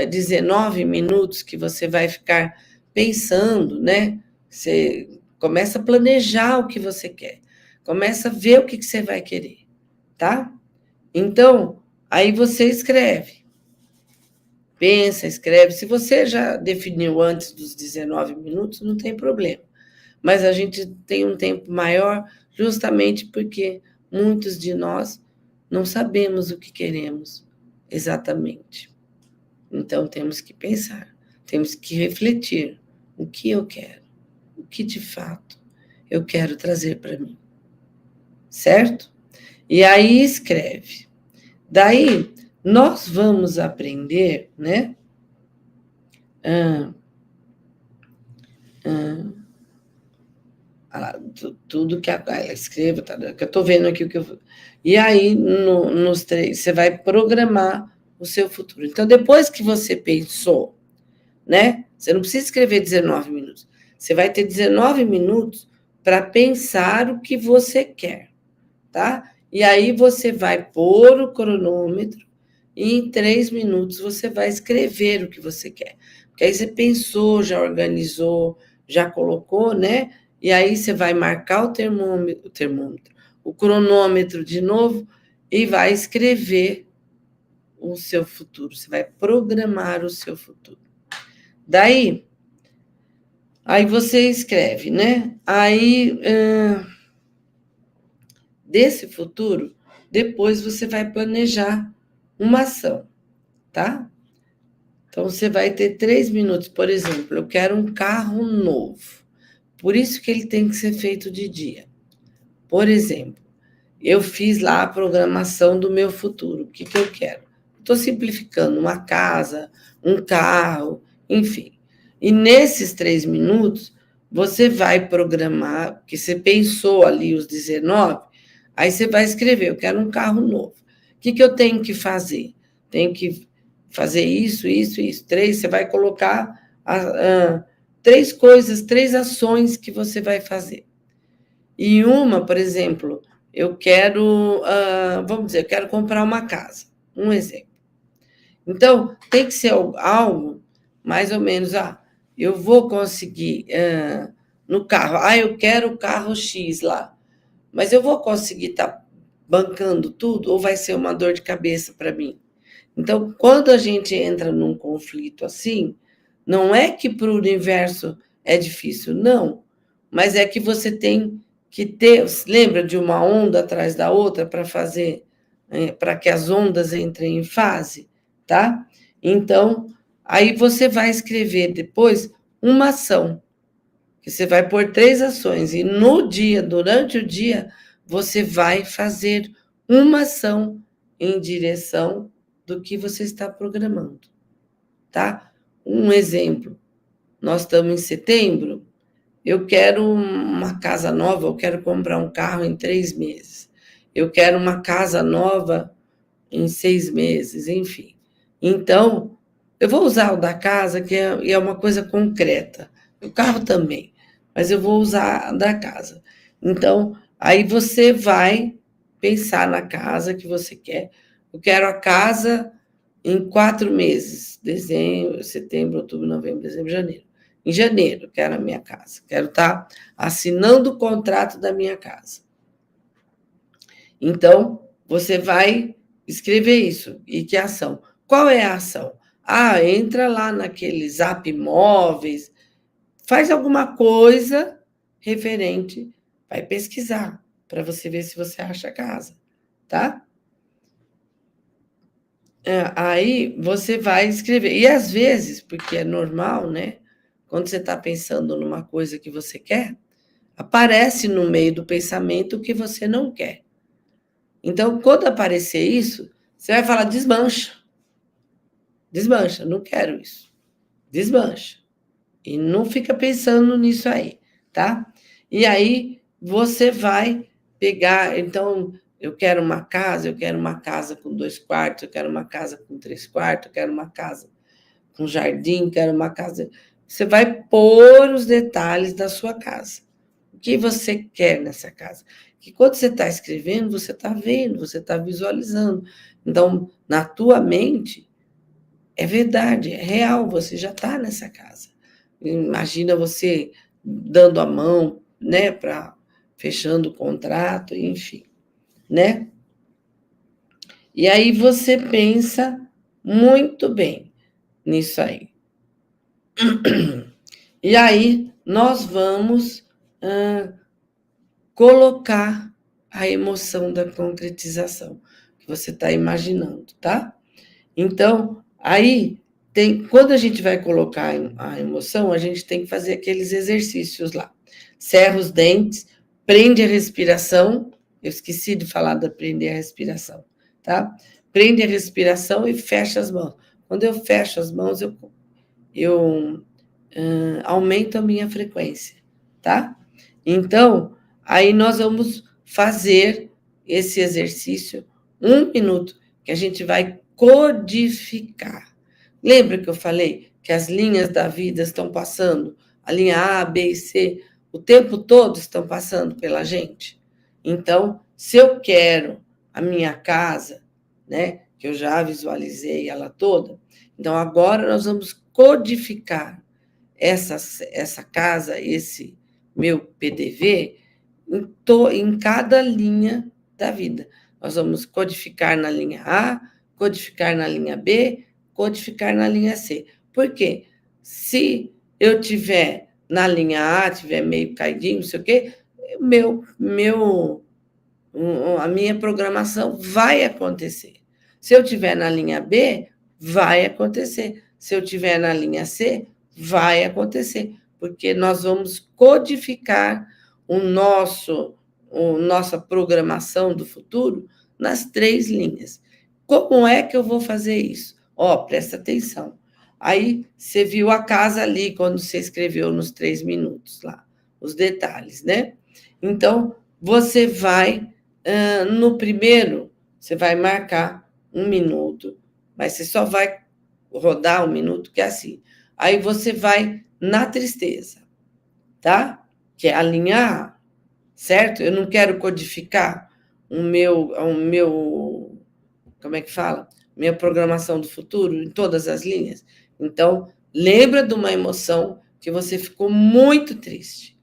19 minutos que você vai ficar pensando, né? Você começa a planejar o que você quer. Começa a ver o que você vai querer, tá? Então, aí você escreve. Pensa, escreve. Se você já definiu antes dos 19 minutos, não tem problema. Mas a gente tem um tempo maior justamente porque muitos de nós não sabemos o que queremos exatamente. Então, temos que pensar, temos que refletir o que eu quero, o que de fato eu quero trazer para mim. Certo? E aí escreve. Daí, nós vamos aprender, né? Tudo que ela escreva, tá, que eu estou vendo aqui o que eu. E aí, nos 3, você vai programar o seu futuro. Então, depois que você pensou, né? Você não precisa escrever 19 minutos. Você vai ter 19 minutos para pensar o que você quer, tá? E aí você vai pôr o cronômetro e em 3 minutos você vai escrever o que você quer. Porque aí você pensou, já organizou, já colocou, né? E aí você vai marcar o termômetro, o cronômetro de novo e vai escrever o seu futuro. Você vai programar o seu futuro. Daí, aí você escreve, né? Aí, desse futuro, depois você vai planejar uma ação, tá? Então, você vai ter 3 minutos. Por exemplo, eu quero um carro novo. Por isso que ele tem que ser feito de dia. Por exemplo, eu fiz lá a programação do meu futuro. O que eu quero? Estou simplificando, uma casa, um carro, enfim. E nesses 3 minutos, você vai programar, porque você pensou ali os 19, aí você vai escrever, eu quero um carro novo. O que eu tenho que fazer? Tenho que fazer isso, isso, isso. 3, você vai colocar 3 coisas, 3 ações que você vai fazer. E uma, por exemplo, eu quero, vamos dizer, eu quero comprar uma casa. Um exemplo. Então, tem que ser algo mais ou menos, eu vou conseguir no carro, eu quero o carro X lá, mas eu vou conseguir estar bancando tudo ou vai ser uma dor de cabeça para mim? Então, quando a gente entra num conflito assim, não é que para o universo é difícil, não, mas é que você tem que ter, lembra de uma onda atrás da outra para fazer, para que as ondas entrem em fase, tá? Então, aí você vai escrever depois uma ação, que você vai pôr 3 ações, e no dia, durante o dia, você vai fazer uma ação em direção do que você está programando, tá? Um exemplo, nós estamos em setembro, eu quero uma casa nova, eu quero comprar um carro em 3 meses, eu quero uma casa nova em 6 meses, enfim. Então, eu vou usar o da casa, que é uma coisa concreta, o carro também, mas eu vou usar a da casa. Então, aí você vai pensar na casa que você quer. Eu quero a casa em 4 meses, dezembro, setembro, outubro, novembro, dezembro, janeiro. Em janeiro, quero a minha casa. Quero estar assinando o contrato da minha casa. Então, você vai escrever isso. E que ação? Qual é a ação? Entra lá naquele Zap Móveis, faz alguma coisa referente, vai pesquisar, para você ver se você acha a casa, tá? Aí você vai escrever. E às vezes, porque é normal, né? Quando você está pensando numa coisa que você quer, aparece no meio do pensamento o que você não quer. Então, quando aparecer isso, você vai falar, desmancha. Desmancha, não quero isso. Desmancha. E não fica pensando nisso aí, tá? E aí você vai pegar, então, eu quero uma casa com 2 quartos, eu quero uma casa com 3 quartos, eu quero uma casa com jardim, quero uma casa. Você vai pôr os detalhes da sua casa. O que você quer nessa casa? Que quando você está escrevendo, você está vendo, você está visualizando. Então, na tua mente, é verdade, é real, você já está nessa casa. Imagina você dando a mão, né, fechando o contrato, enfim, né? E aí você pensa muito bem nisso aí. E aí nós vamos colocar a emoção da concretização que você está imaginando, tá? Então, aí quando a gente vai colocar a emoção, a gente tem que fazer aqueles exercícios lá. Cerra os dentes, prende a respiração. Eu esqueci de falar da prender a respiração, tá? Prende a respiração e fecha as mãos. Quando eu fecho as mãos, eu aumento a minha frequência, tá? Então, aí nós vamos fazer esse exercício 1 minuto, que a gente vai codificar. Lembra que eu falei que as linhas da vida estão passando, a linha A, B e C, o tempo todo estão passando pela gente? Então, se eu quero a minha casa, né, que eu já visualizei ela toda, então agora nós vamos codificar essa casa, esse meu PDV, em cada linha da vida. Nós vamos codificar na linha A, codificar na linha B, codificar na linha C. Por quê? Se eu tiver na linha A, tiver meio caidinho, não sei o quê, a minha programação vai acontecer. Se eu tiver na linha B, vai acontecer. Se eu tiver na linha C, vai acontecer, porque nós vamos codificar nossa programação do futuro nas 3 linhas. Como é que eu vou fazer isso? Presta atenção. Aí você viu a casa ali quando você escreveu nos 3 minutos lá, os detalhes, né? Então, você vai, no primeiro, você vai marcar 1 minuto, mas você só vai rodar 1 minuto, que é assim. Aí você vai na tristeza, tá? Que é a linha A, certo? Eu não quero codificar como é que fala? Minha programação do futuro em todas as linhas. Então, lembra de uma emoção que você ficou muito triste,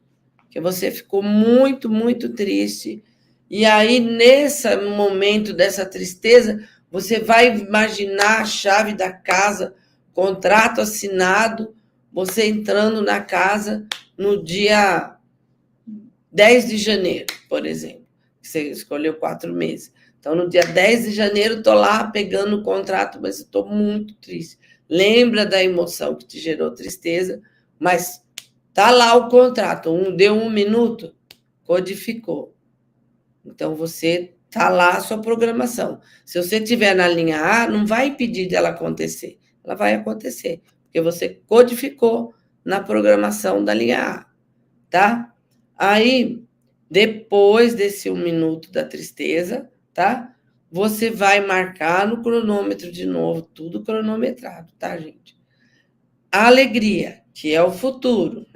que você ficou muito, muito triste. E aí, nesse momento dessa tristeza, você vai imaginar a chave da casa, contrato assinado, você entrando na casa no dia 10 de janeiro, por exemplo. Você escolheu 4 meses. Então, no dia 10 de janeiro, estou lá pegando o contrato, mas estou muito triste. Lembra da emoção que te gerou tristeza, mas tá lá o contrato. Deu 1 minuto, codificou. Então, você tá lá a sua programação. Se você estiver na linha A, não vai impedir dela acontecer. Ela vai acontecer, porque você codificou na programação da linha A, tá? Aí, depois desse 1 minuto da tristeza, tá? Você vai marcar no cronômetro de novo, tudo cronometrado, tá, gente? A alegria, que é o futuro.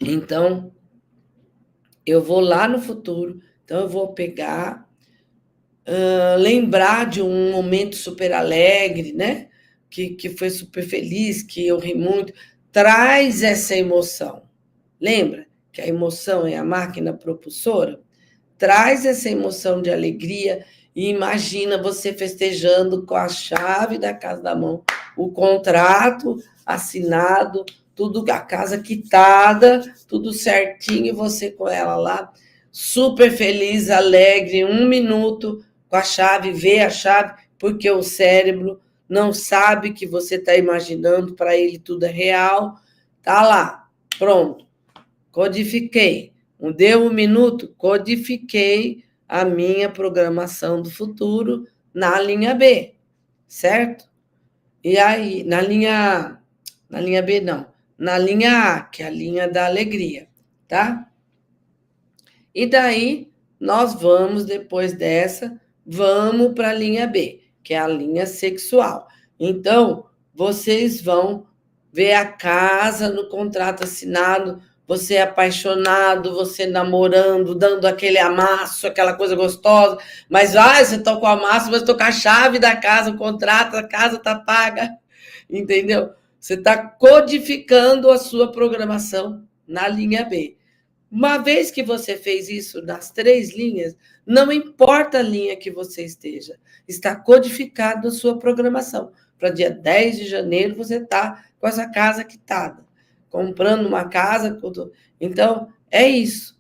Então, eu vou lá no futuro, então eu vou pegar, lembrar de um momento super alegre, né? Que foi super feliz, que eu ri muito. Traz essa emoção. Lembra que a emoção é a máquina propulsora? Traz essa emoção de alegria e imagina você festejando com a chave da casa da mão, o contrato assinado, tudo, a casa quitada, tudo certinho, e você com ela lá, super feliz, alegre, 1 minuto com a chave, vê a chave, porque o cérebro não sabe que você está imaginando, para ele tudo é real. Tá lá, pronto, codifiquei. Deu 1 minuto, codifiquei a minha programação do futuro na linha B, certo? E aí, na linha B, não, na linha A, que é a linha da alegria, tá? E daí, nós vamos, depois dessa, vamos para a linha B, que é a linha sexual. Então, vocês vão ver a casa no contrato assinado, você é apaixonado, você namorando, dando aquele amasso, aquela coisa gostosa, mas você está com o amasso, mas estou com a chave da casa, o contrato, a casa está paga, entendeu? Você está codificando a sua programação na linha B. Uma vez que você fez isso nas 3 linhas, não importa a linha que você esteja, está codificado a sua programação. Para dia 10 de janeiro, você está com essa casa quitada, comprando uma casa. Então, é isso,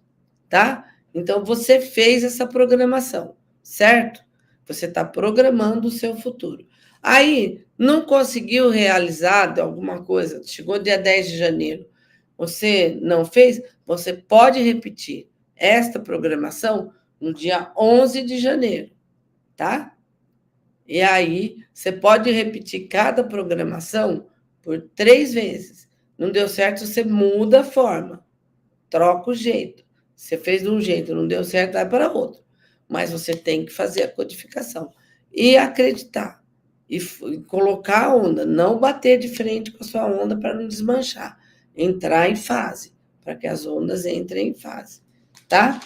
tá? Então, você fez essa programação, certo? Você está programando o seu futuro. Aí, não conseguiu realizar alguma coisa, chegou dia 10 de janeiro, você não fez, você pode repetir esta programação no dia 11 de janeiro, tá? E aí, você pode repetir cada programação por 3 vezes. Não deu certo, você muda a forma, troca o jeito. Você fez de um jeito, não deu certo, vai para outro. Mas você tem que fazer a codificação. E acreditar. E colocar a onda, não bater de frente com a sua onda para não desmanchar. Entrar em fase, para que as ondas entrem em fase, tá?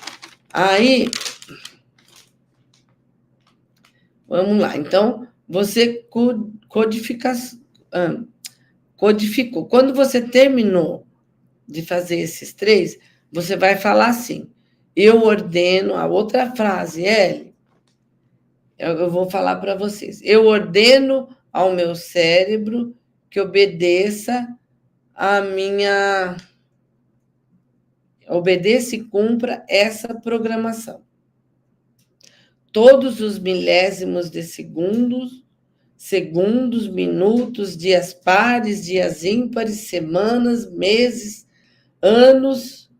Aí, vamos lá. Então, você codificou. Quando você terminou de fazer esses 3, você vai falar assim, eu ordeno, a outra frase, eu vou falar para vocês, eu ordeno ao meu cérebro que obedeça e cumpra essa programação. Todos os milésimos de segundos, minutos, dias pares, dias ímpares, semanas, meses, anos,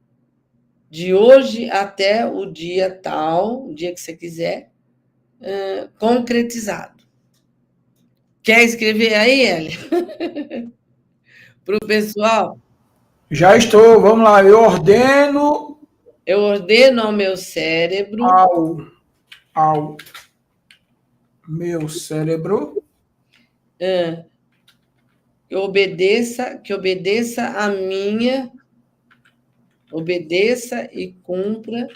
de hoje até o dia tal, o dia que você quiser, concretizado. Quer escrever aí, Eli? Para o pessoal? Já estou, vamos lá. Eu ordeno ao meu cérebro. Ao Meu cérebro que obedeça a minha, obedeça e cumpra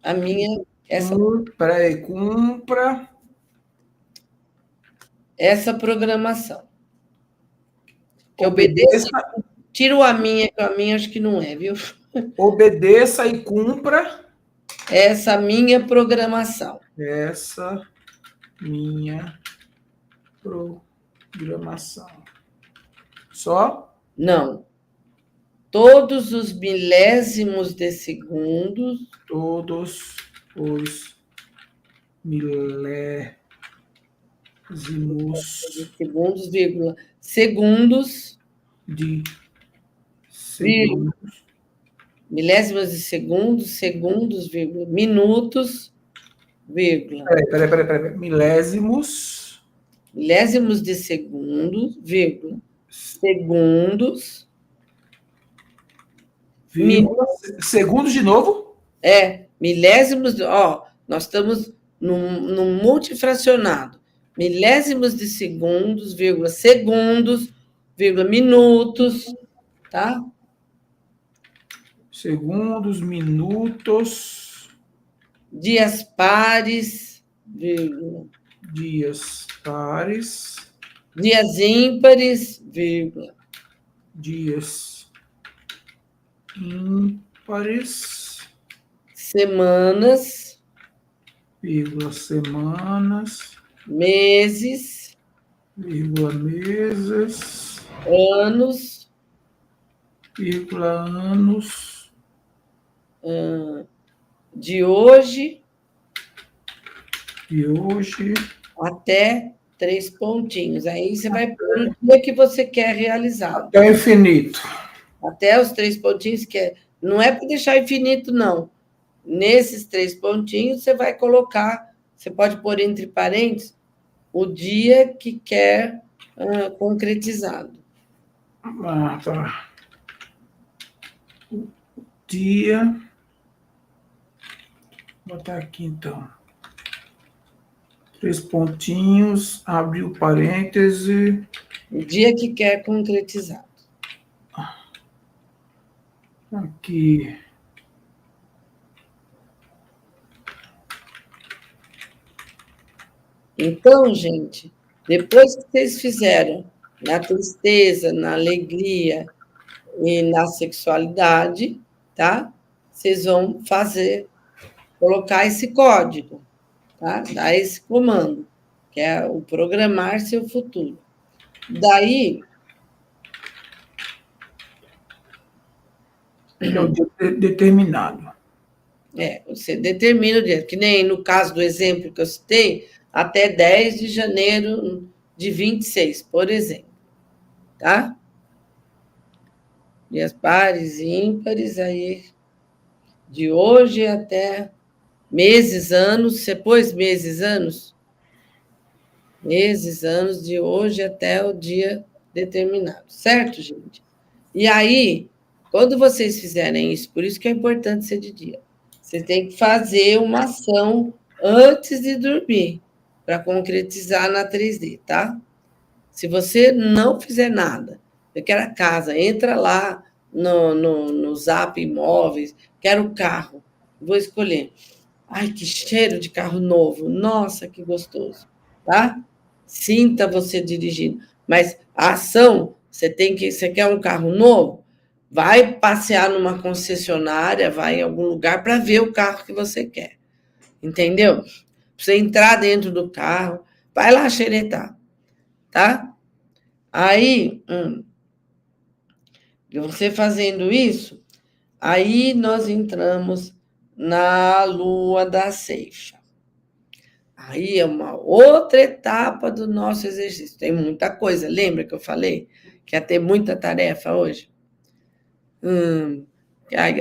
a minha, cumpra essa programação. Que obedeça, tiro a minha, que a minha acho que não é, viu? obedeça e cumpra Essa minha programação. essa minha programação. Só? Não. Todos os milésimos de segundos. Todos os milésimos. Segundos, vírgula. Segundos. De segundos. Milésimos de segundos, segundos, vírgula. Minutos, vírgula. Peraí. Milésimos. Milésimos de segundos, vírgula. Segundos. Vírgula. Segundos de novo? Milésimos. Nós estamos num multifracionado. Milésimos de segundos, vírgula, segundos, vírgula, minutos, tá? Segundos, minutos. Dias pares, vírgula. Dias pares. Dias ímpares, vírgula. Dias ímpares. Semanas, vírgula, semanas. Meses, vírgula, meses. Anos, vírgula, anos. De hoje. De hoje. Até 3 pontinhos. Aí você vai pôr o dia que você quer realizar. Até o infinito. Até os 3 pontinhos, não é para deixar infinito, não. Nesses 3 pontinhos, você vai colocar, você pode pôr entre parênteses, o dia que quer concretizado. Tá. Dia. Vou botar aqui, então. 3 pontinhos, abre o parêntese. O dia que quer concretizado. Aqui. Então, gente, depois que vocês fizeram na tristeza, na alegria e na sexualidade, tá? Vocês vão colocar esse código, tá? Dar esse comando, que é o programar seu futuro. Daí... É o dia determinado. Você determina o dia, que nem no caso do exemplo que eu citei, até 10 de janeiro de 26, por exemplo. Tá? Dias pares e ímpares, aí de hoje até meses, anos, você pôs meses, anos? Meses, anos, de hoje até o dia determinado, certo, gente? E aí, quando vocês fizerem isso, por isso que é importante ser de dia, você tem que fazer uma ação antes de dormir, para concretizar na 3D, tá? Se você não fizer nada, eu quero a casa, entra lá no Zap Imóveis, quero o carro, vou escolher. Ai, que cheiro de carro novo, nossa, que gostoso, tá? Sinta você dirigindo, mas a ação, você quer um carro novo? Vai passear numa concessionária, vai em algum lugar para ver o carro que você quer, entendeu? Você entrar dentro do carro, vai lá xeretar, tá? Aí, você fazendo isso, aí nós entramos na lua da Seixa. Aí é uma outra etapa do nosso exercício. Tem muita coisa, lembra que eu falei que ia ter muita tarefa hoje?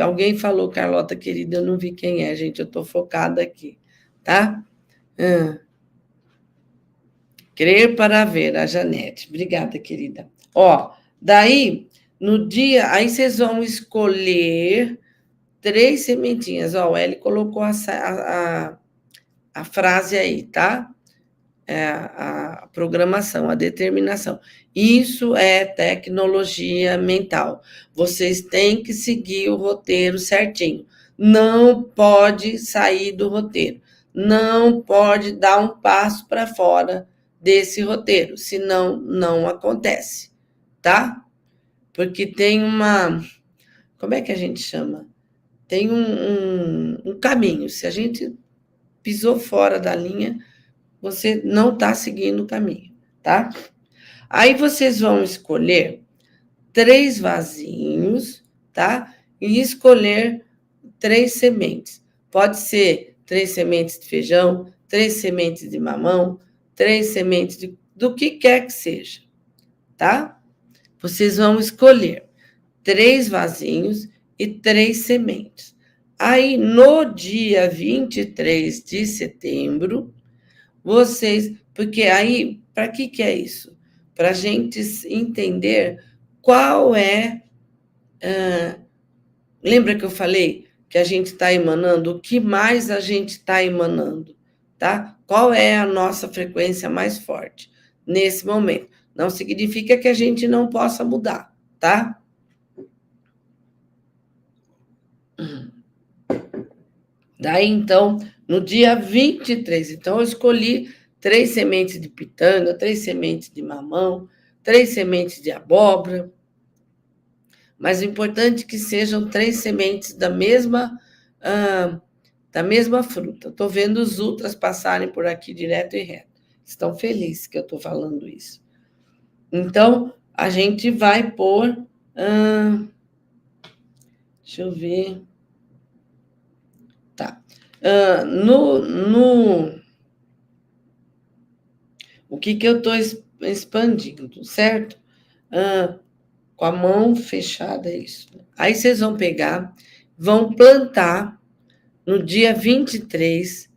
Alguém falou, Carlota querida, eu não vi quem é, gente, eu estou focada aqui, tá? Crer para ver, a Janete. Obrigada, querida. Daí, no dia, aí vocês vão escolher 3 sementinhas. O Eli colocou a frase aí, tá? a programação, a determinação. Isso é tecnologia mental. Vocês têm que seguir o roteiro certinho. Não pode sair do roteiro. Não pode dar um passo para fora desse roteiro, senão não acontece, tá? Porque tem uma... Como é que a gente chama? Tem um caminho. Se a gente pisou fora da linha, você não está seguindo o caminho, tá? Aí vocês vão escolher 3 vasinhos, tá? E escolher 3 sementes. Pode ser 3 sementes de feijão, 3 sementes de mamão, 3 sementes do que quer que seja, tá? Vocês vão escolher 3 vasinhos e 3 sementes. Aí, no dia 23 de setembro, vocês... Porque aí, para que é isso? Para a gente entender qual é... lembra que eu falei que a gente está emanando? O que mais a gente está emanando, tá? Qual é a nossa frequência mais forte nesse momento? Não significa que a gente não possa mudar, tá? Daí, então, no dia 23, então eu escolhi 3 sementes de pitanga, 3 sementes de mamão, 3 sementes de abóbora, mas o importante é que sejam 3 sementes da mesma fruta. Estou vendo os ultras passarem por aqui direto e reto. Estão felizes que eu estou falando isso. Então, a gente vai pôr... deixa eu ver... Tá. O que eu estou expandindo, certo? Com a mão fechada, é isso. Aí vocês vão pegar, vão plantar no dia 23,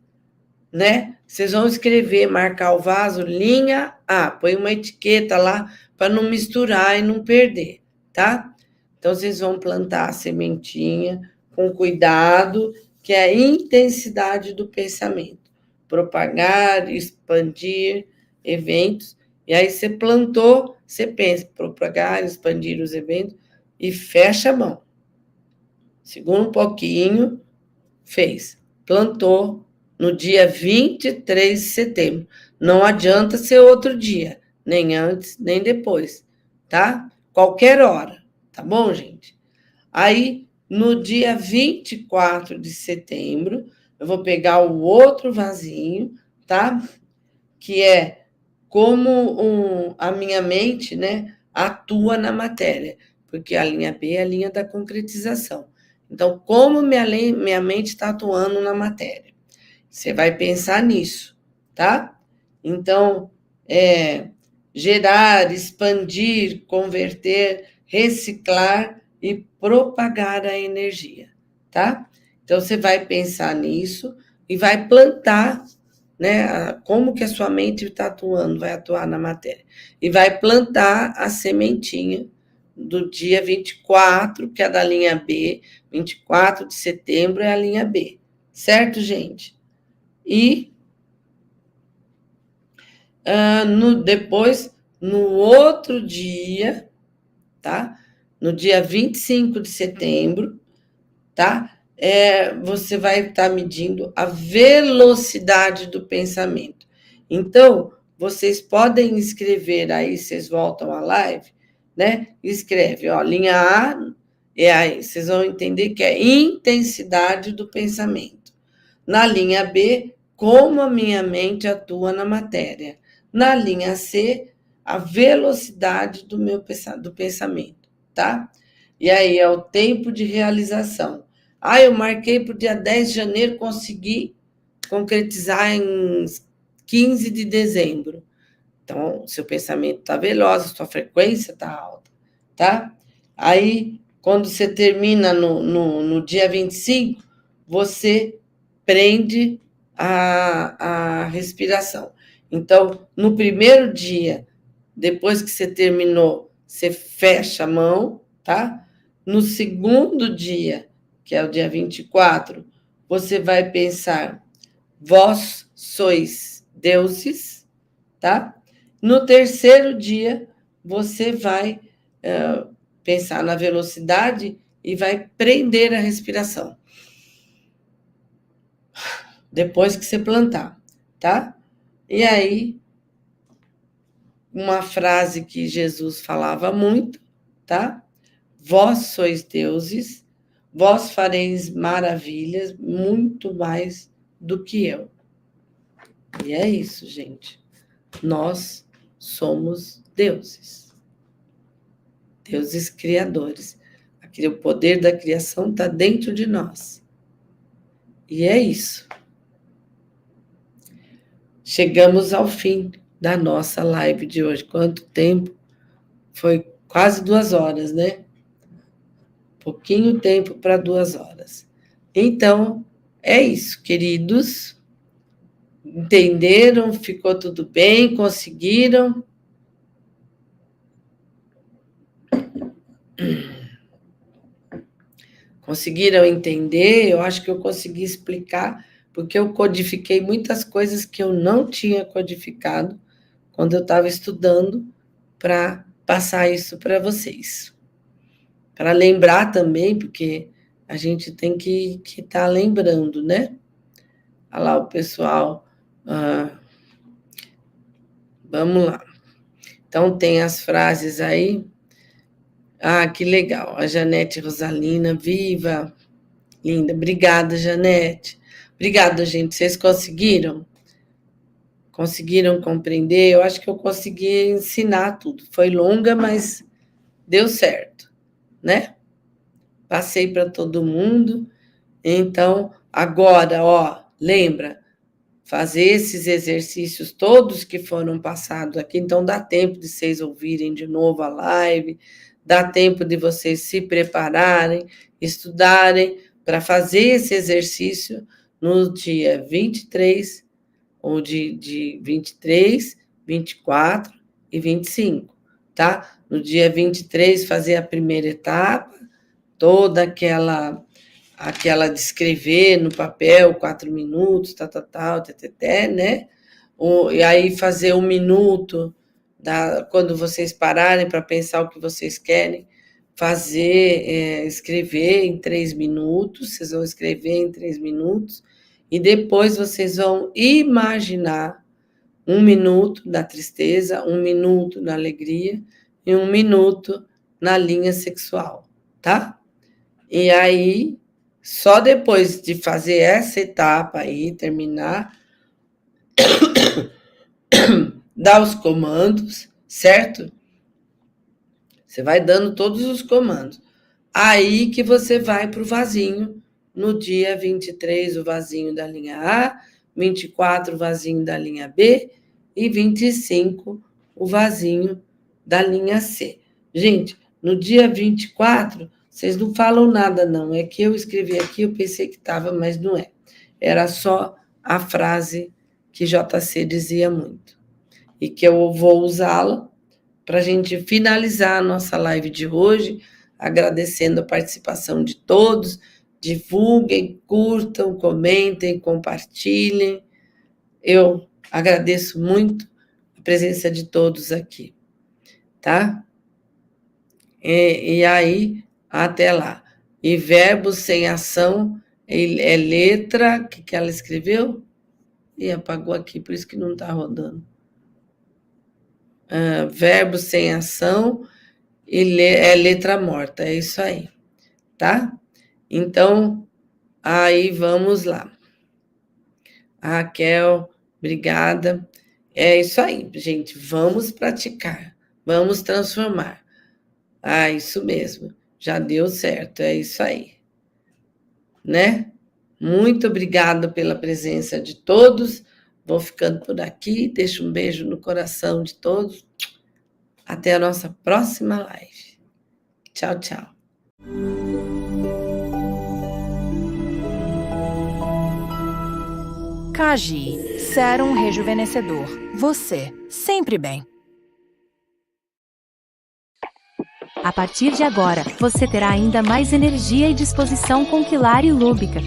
né? Vocês vão escrever, marcar o vaso, linha A, põe uma etiqueta lá para não misturar e não perder, tá? Então, vocês vão plantar a sementinha com cuidado, que é a intensidade do pensamento. Propagar, expandir eventos. E aí você plantou, você pensa, propagar, expandir os eventos e fecha a mão. Segura um pouquinho, fez. Plantou no dia 23 de setembro. Não adianta ser outro dia, nem antes, nem depois, tá? Qualquer hora, tá bom, gente? Aí, no dia 24 de setembro, eu vou pegar o outro vasinho, tá? Que é como a minha mente, né, atua na matéria, porque a linha B é a linha da concretização. Então, como minha mente está atuando na matéria? Você vai pensar nisso, tá? Então, gerar, expandir, converter, reciclar e propagar a energia, tá? Então, você vai pensar nisso e vai plantar, né? Como que a sua mente está atuando, vai atuar na matéria. E vai plantar a sementinha do dia 24, que é da linha B, 24 de setembro é a linha B, certo, gente? E depois, no outro dia, tá? No dia 25 de setembro, tá? Você vai estar medindo a velocidade do pensamento. Então, vocês podem escrever aí, vocês voltam à live, né? Escreve, ó, linha A, aí vocês vão entender que é intensidade do pensamento. Na linha B, como a minha mente atua na matéria. Na linha C, a velocidade do pensamento, tá? E aí é o tempo de realização. Eu marquei para o dia 10 de janeiro, consegui concretizar em 15 de dezembro. Então, seu pensamento está veloz, sua frequência está alta, tá? Aí, quando você termina no dia 25, você prende a respiração. Então, no primeiro dia, depois que você terminou, você fecha a mão, tá? No segundo dia, que é o dia 24, você vai pensar, vós sois deuses, tá? No terceiro dia, você vai pensar na velocidade e vai prender a respiração. Depois que você plantar, tá? E aí, uma frase que Jesus falava muito, tá? Vós sois deuses, vós fareis maravilhas, muito mais do que eu. E é isso, gente. Nós somos deuses. Deuses criadores. O poder da criação está dentro de nós. E é isso. Chegamos ao fim da nossa live de hoje. Quanto tempo? Foi quase 2 horas, né? Pouquinho tempo para 2 horas. Então, é isso, queridos. Entenderam? Ficou tudo bem? Conseguiram? Conseguiram entender? Eu acho que eu consegui explicar, porque eu codifiquei muitas coisas que eu não tinha codificado quando eu estava estudando para passar isso para vocês. Para lembrar também, porque a gente tem que estar lembrando, né? Olha lá o pessoal. Vamos lá. Então, tem as frases aí. Que legal. A Janete Rosalina, viva! Linda. Obrigada, Janete. Obrigada, gente. Vocês conseguiram? Conseguiram compreender? Eu acho que eu consegui ensinar tudo. Foi longa, mas deu certo, né? Passei para todo mundo. Então, agora, lembra, fazer esses exercícios todos que foram passados aqui. Então, dá tempo de vocês ouvirem de novo a live, dá tempo de vocês se prepararem, estudarem para fazer esse exercício no dia 23, ou de 23, 24 e 25, tá? No dia 23, fazer a primeira etapa, toda aquela de escrever no papel, 4 minutos, né? E aí fazer 1 minuto, quando vocês pararem para pensar o que vocês querem, escrever em 3 minutos, vocês vão escrever em 3 minutos, e depois vocês vão imaginar 1 minuto da tristeza, 1 minuto na alegria e 1 minuto na linha sexual, tá? E aí, só depois de fazer essa etapa aí, terminar, dar os comandos, certo? Você vai dando todos os comandos. Aí que você vai para o vasinho, no dia 23, o vasinho da linha A, 24, o vasinho da linha B, e 25, o vasinho da linha C. Gente, no dia 24, vocês não falam nada, não. É que eu escrevi aqui, eu pensei que estava, mas não é. Era só a frase que JC dizia muito. E que eu vou usá-la para a gente finalizar a nossa live de hoje, agradecendo a participação de todos. Divulguem, curtam, comentem, compartilhem. Eu agradeço muito a presença de todos aqui, tá? E aí, até lá. E verbo sem ação é letra. O que ela escreveu? E apagou aqui, por isso que não está rodando. Verbo sem ação é letra morta, é isso aí, tá? Então, aí vamos lá. Raquel, obrigada. É isso aí, gente, vamos praticar, vamos transformar. Isso mesmo, já deu certo, é isso aí, né? Muito obrigada pela presença de todos. Vou ficando por aqui, deixo um beijo no coração de todos. Até a nossa próxima live. Tchau, tchau. Cagi, sérum rejuvenescedor. Você, sempre bem. A partir de agora, você terá ainda mais energia e disposição com Quilar e Lúbica.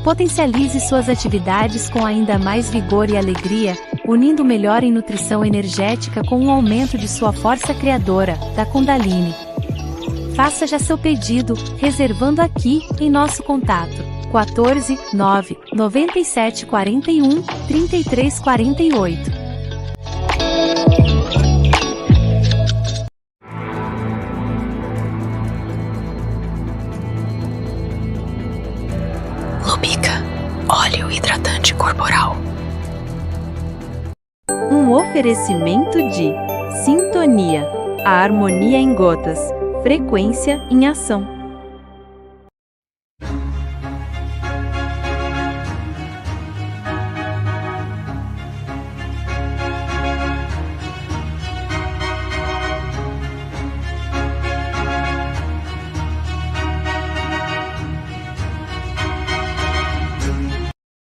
Potencialize suas atividades com ainda mais vigor e alegria, unindo o melhor em nutrição energética com um aumento de sua força criadora, da Kundalini. Faça já seu pedido, reservando aqui, em nosso contato, 14 9 97 41 33 48. Lubica, óleo hidratante corporal. Um oferecimento de Sintonia, a harmonia em gotas, frequência em ação.